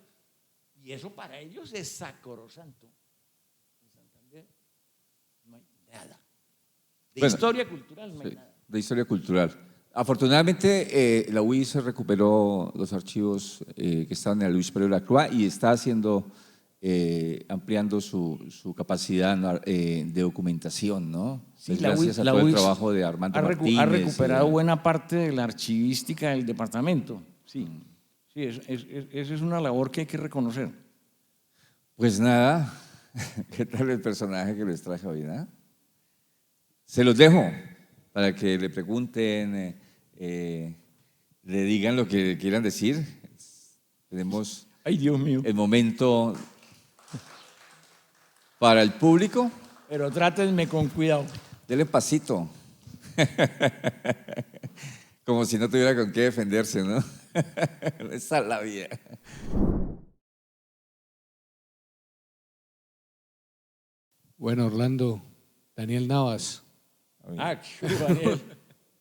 Y eso para ellos es sacrosanto. En Santander no hay nada. De historia cultural no hay nada. De historia cultural. Afortunadamente, la UIS recuperó los archivos que estaban en la Luis Pereira Lacroix y está haciendo, ampliando su capacidad de documentación, ¿no? Sí, gracias a todo el trabajo de Armando Martínez. Ha recuperado buena parte de la archivística del departamento. Sí, sí, esa es una labor que hay que reconocer. Pues nada, ¿qué tal el personaje que les traje hoy? ¿No? Se los dejo para que le pregunten, le digan lo que quieran decir. Tenemos Ay, Dios mío. El momento para el público. Pero trátenme con cuidado. Dele pasito. Como si no tuviera con qué defenderse, ¿no? Esa es la vida. Bueno, Orlando, Daniel Navas. Daniel.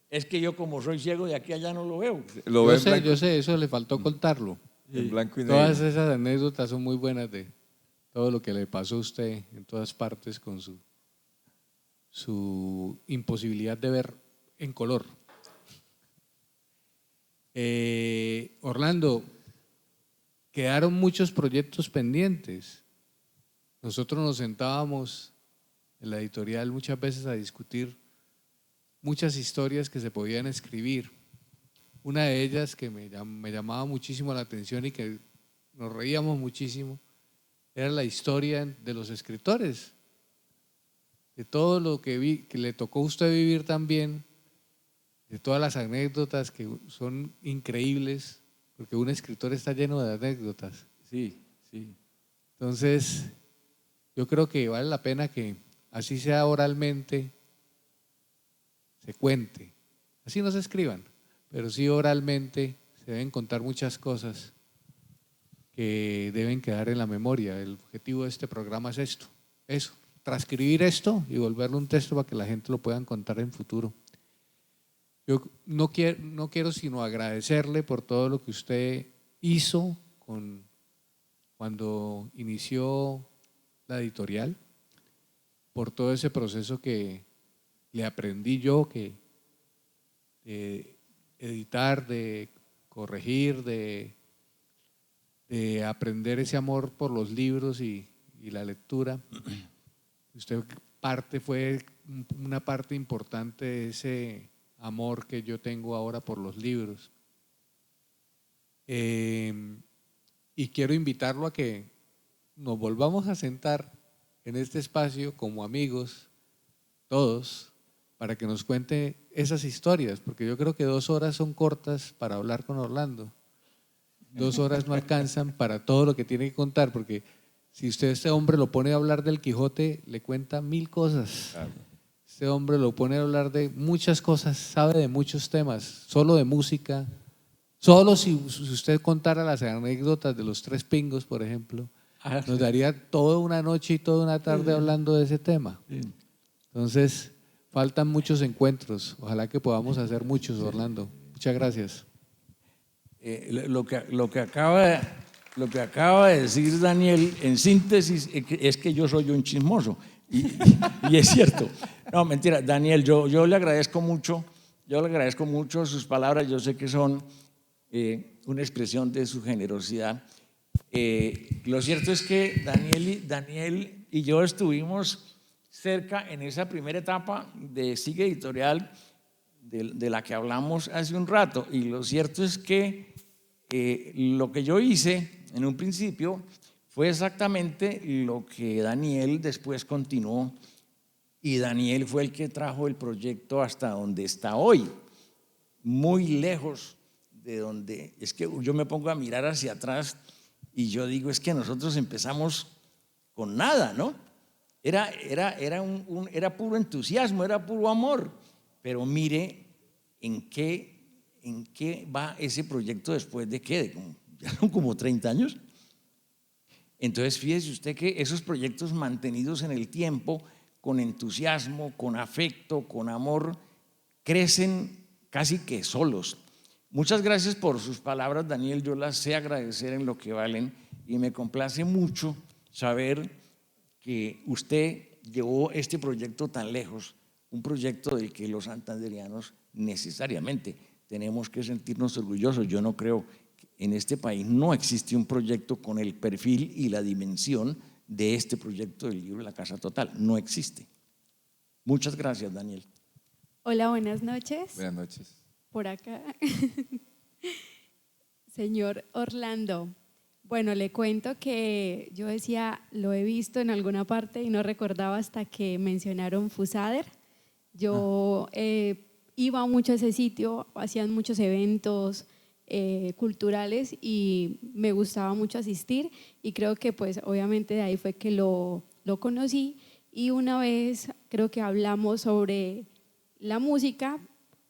Es que yo como soy ciego de aquí a allá no lo veo. Yo sé, eso le faltó contarlo. En blanco y negro. Todas esas anécdotas son muy buenas de todo lo que le pasó a usted en todas partes con su imposibilidad de ver en color. Orlando, quedaron muchos proyectos pendientes. Nosotros nos sentábamos en la editorial muchas veces a discutir muchas historias que se podían escribir. Una de ellas que me llamaba muchísimo la atención y que nos reíamos muchísimo era la historia de los escritores, de todo lo que le tocó a usted vivir también, de todas las anécdotas que son increíbles, porque un escritor está lleno de anécdotas. Sí, sí. Entonces, yo creo que vale la pena que así sea oralmente, se cuente. Así no se escriban, pero sí oralmente se deben contar muchas cosas que deben quedar en la memoria. El objetivo de este programa es esto, eso, transcribir esto y volverlo un texto para que la gente lo pueda contar en futuro. Yo no quiero sino agradecerle por todo lo que usted hizo cuando inició la editorial, por todo ese proceso que le aprendí yo, de editar, de corregir, de aprender ese amor por los libros y la lectura. Usted fue una parte importante de ese amor que yo tengo ahora por los libros. Y quiero invitarlo a que nos volvamos a sentar en este espacio como amigos, todos, para que nos cuente esas historias, porque yo creo que 2 horas son cortas para hablar con Orlando. 2 horas no alcanzan para todo lo que tiene que contar, porque si usted este hombre lo pone a hablar del Quijote, le cuenta 1000 cosas. Claro. Este hombre lo pone a hablar de muchas cosas, sabe de muchos temas, solo de música. Solo si usted contara las anécdotas de los 3 pingos, por ejemplo, nos daría toda una noche y toda una tarde hablando de ese tema. Entonces, faltan muchos encuentros. Ojalá que podamos hacer muchos, Orlando. Muchas gracias. Lo que acaba de decir Daniel, en síntesis, es que yo soy un chismoso. Y es cierto. No, mentira. Daniel, yo le agradezco mucho. Yo le agradezco mucho sus palabras. Yo sé que son una expresión de su generosidad. Lo cierto es que Daniel y yo estuvimos cerca en esa primera etapa de Sigue Editorial de la que hablamos hace un rato, y lo cierto es que lo que yo hice en un principio fue exactamente lo que Daniel después continuó, y Daniel fue el que trajo el proyecto hasta donde está hoy, muy lejos de donde, es que yo me pongo a mirar hacia atrás y yo digo, es que nosotros empezamos con nada, ¿no? Era puro entusiasmo, era puro amor, pero mire en qué va ese proyecto después de qué, ya son como 30 años. Entonces fíjese usted que esos proyectos mantenidos en el tiempo, con entusiasmo, con afecto, con amor, crecen casi que solos. Muchas gracias por sus palabras, Daniel, yo las sé agradecer en lo que valen, y me complace mucho saber que usted llevó este proyecto tan lejos, un proyecto del que los santanderianos necesariamente tenemos que sentirnos orgullosos. Yo no creo que en este país no existe un proyecto con el perfil y la dimensión de este proyecto del libro La Casa Total, no existe. Muchas gracias, Daniel. Hola, buenas noches. Buenas noches. Por acá. Señor Orlando, bueno, le cuento que yo decía, lo he visto en alguna parte y no recordaba hasta que mencionaron Fusader. Yo iba mucho a ese sitio, hacían muchos eventos culturales y me gustaba mucho asistir, y creo que pues obviamente de ahí fue que lo conocí, y una vez creo que hablamos sobre la música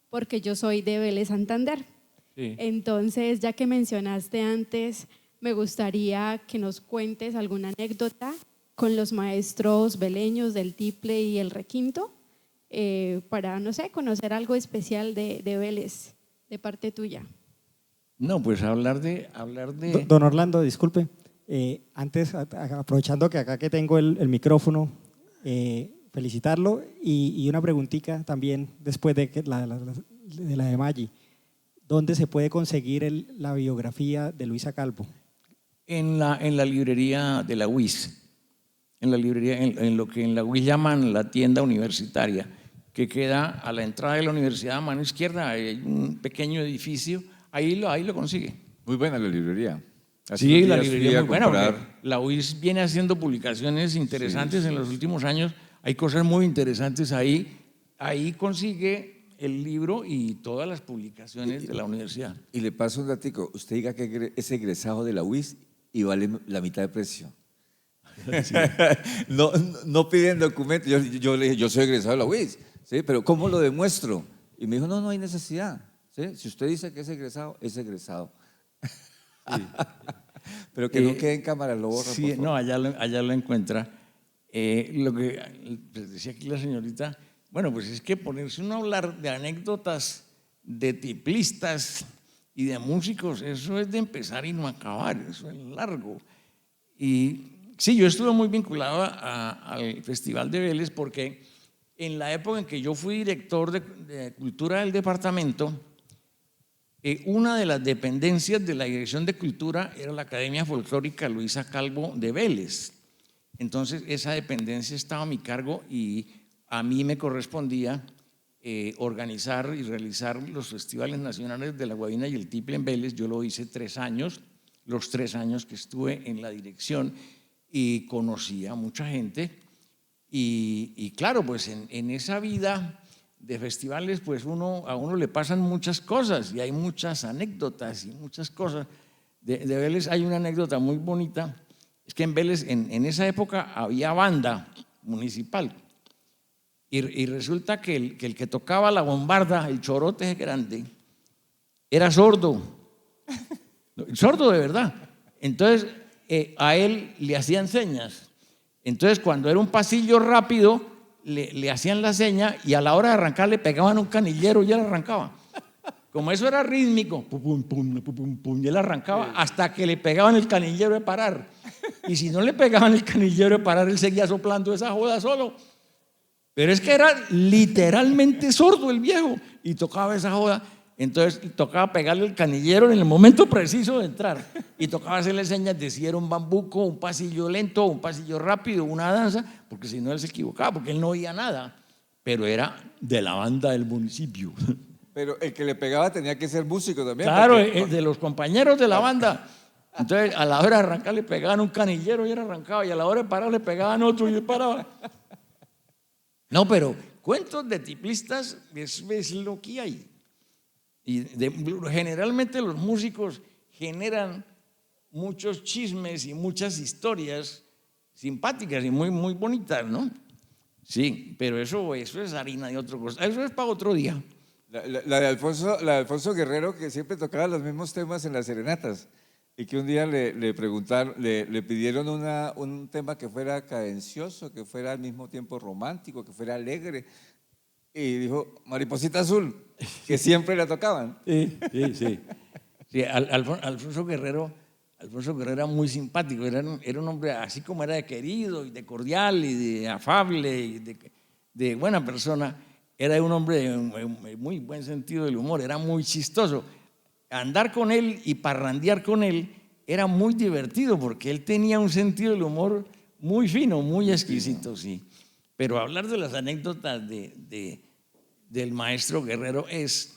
porque yo soy de Vélez Santander. Sí. Entonces, ya que mencionaste antes, me gustaría que nos cuentes alguna anécdota con los maestros veleños del tiple y el requinto, para, no sé, conocer algo especial de Vélez, de parte tuya. No, pues hablar de… Don Orlando, disculpe, antes, aprovechando que acá que tengo el micrófono, felicitarlo y una preguntita también después de la de Maggi. ¿dónde se puede conseguir la biografía de Luisa Calvo? En la librería de la UIS, en la librería, en lo que en la UIS llaman la tienda universitaria, que queda a la entrada de la universidad a mano izquierda, hay un pequeño edificio, ahí lo consigue. Muy buena la librería. Hace Sí, unos la días fui librería a es muy buena, porque comprar. la UIS viene haciendo publicaciones interesantes Sí, en los últimos años, hay cosas muy interesantes ahí, ahí consigue el libro y todas las publicaciones de la universidad. Y le paso un datico. Usted diga que es egresado de la UIS y vale la mitad de precio. No, no piden documentos. Yo le dije, yo soy egresado de la UIS, ¿sí? Pero ¿cómo lo demuestro? Y me dijo, no, no hay necesidad. ¿Sí? Si usted dice que es egresado, es egresado. Pero que no quede en cámara, lo borra, Sí, por favor. no, allá lo encuentra. Lo que pues, decía aquí la señorita, bueno, pues es que ponerse uno a hablar de anécdotas de tiplistas y de músicos, eso es de empezar y no acabar, eso es largo. Y sí, yo estuve muy vinculado al Festival de Vélez porque en la época en que yo fui director de Cultura del departamento, una de las dependencias de la Dirección de Cultura era la Academia Folclórica Luisa Calvo de Vélez. Entonces, esa dependencia estaba a mi cargo y a mí me correspondía organizar y realizar los festivales nacionales de la Guabina y el Tiple en Vélez. Yo lo hice 3 años, los 3 años que estuve en la dirección y conocí a mucha gente. Y claro, pues en esa vida de festivales, pues a uno le pasan muchas cosas y hay muchas anécdotas y muchas cosas. De Vélez hay una anécdota muy bonita, es que en Vélez en esa época había banda municipal y resulta que el que tocaba la bombarda, el chorote grande, era sordo, sordo de verdad. Entonces a él le hacían señas. Entonces cuando era un pasillo rápido, le hacían la seña y a la hora de arrancar le pegaban un canillero y él arrancaba. Como eso era rítmico, pum, pum, pum, pum, pum, y él arrancaba hasta que le pegaban el canillero de parar. Y si no le pegaban el canillero de parar, él seguía soplando esa joda solo. Pero es que era literalmente sordo el viejo y tocaba esa joda. Entonces tocaba pegarle el canillero en el momento preciso de entrar y tocaba hacerle señas de si era un bambuco, un pasillo lento, un pasillo rápido, una danza, porque si no él se equivocaba, porque él no oía nada, pero era de la banda del municipio. Pero el que le pegaba tenía que ser músico también. Claro, porque- de los compañeros de la banda. Entonces a la hora de arrancar le pegaban un canillero y él arrancaba, y a la hora de parar le pegaban otro y él paraba. No, pero cuentos de tiplistas es lo que hay. Y generalmente los músicos generan muchos chismes y muchas historias simpáticas y muy, muy bonitas, ¿no? Sí, pero eso es harina de otro cosa. Eso es para otro día. La de Alfonso Guerrero, que siempre tocaba los mismos temas en las serenatas, y que un día le preguntaron, le pidieron un tema que fuera cadencioso, que fuera al mismo tiempo romántico, que fuera alegre, y dijo, Mariposita Azul, que siempre la tocaban. Sí, sí, sí. Sí, Alfonso Guerrero era muy simpático, era un hombre así como era de querido y de cordial y de afable y de buena persona. Era un hombre de muy buen sentido del humor, era muy chistoso. Andar con él y parrandear con él era muy divertido porque él tenía un sentido del humor muy fino, muy exquisito, sí. Pero hablar de las anécdotas del maestro Guerrero es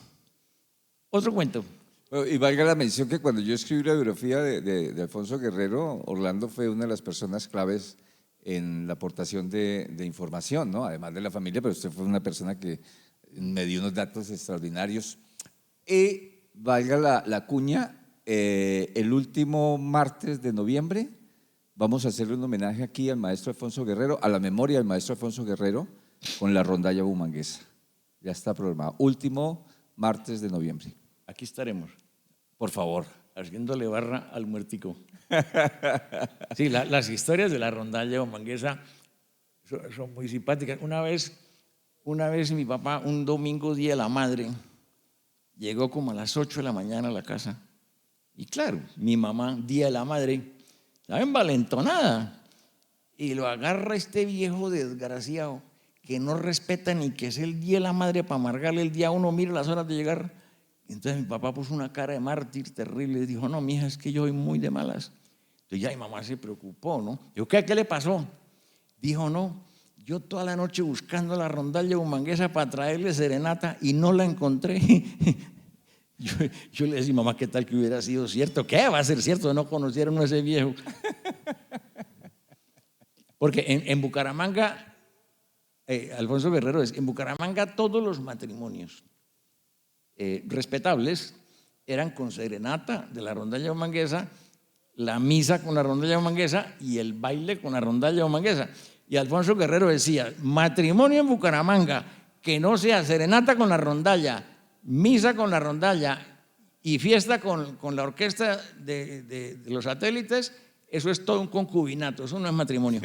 otro cuento. Bueno, y valga la mención que cuando yo escribí la biografía de Alfonso Guerrero, Orlando fue una de las personas claves en la aportación de información, ¿no? Además de la familia, pero usted fue una persona que me dio unos datos extraordinarios. Y valga la cuña, el último martes de noviembre vamos a hacerle un homenaje aquí al maestro Alfonso Guerrero, a la memoria del maestro Alfonso Guerrero, con la rondalla bumanguesa. Ya está programado. Último martes de noviembre. Aquí estaremos, Por favor. haciéndole barra al muertico. Sí, las historias de la rondalla bumanguesa son muy simpáticas. Una vez mi papá, un domingo, Día de la Madre, llegó como a las 8 de la mañana a la casa. Y claro, mi mamá, Día de la Madre, estaba envalentonada. Y lo agarra este viejo desgraciado que no respeta ni que es el Día de la Madre para amargarle el día a uno. Mire las horas de llegar. Entonces mi papá puso una cara de mártir terrible y dijo, no, mija, es que yo soy muy de malas. Entonces ya mi mamá se preocupó, ¿no? Yo, ¿qué le pasó? Dijo, no, yo toda la noche buscando la rondalla bumanguesa para traerle serenata y no la encontré. Yo le decía, mamá, ¿qué tal que hubiera sido cierto? ¿Qué va a ser cierto? No conocieron a ese viejo. Porque en Bucaramanga, Alfonso Guerrero, en Bucaramanga todos los matrimonios respetables eran con serenata de la rondalla bumanguesa, la misa con la rondalla bumanguesa y el baile con la rondalla bumanguesa. Y Alfonso Guerrero decía, matrimonio en Bucaramanga que no sea serenata con la rondalla, misa con la rondalla y fiesta con la orquesta de los satélites, eso es todo un concubinato, eso no es matrimonio.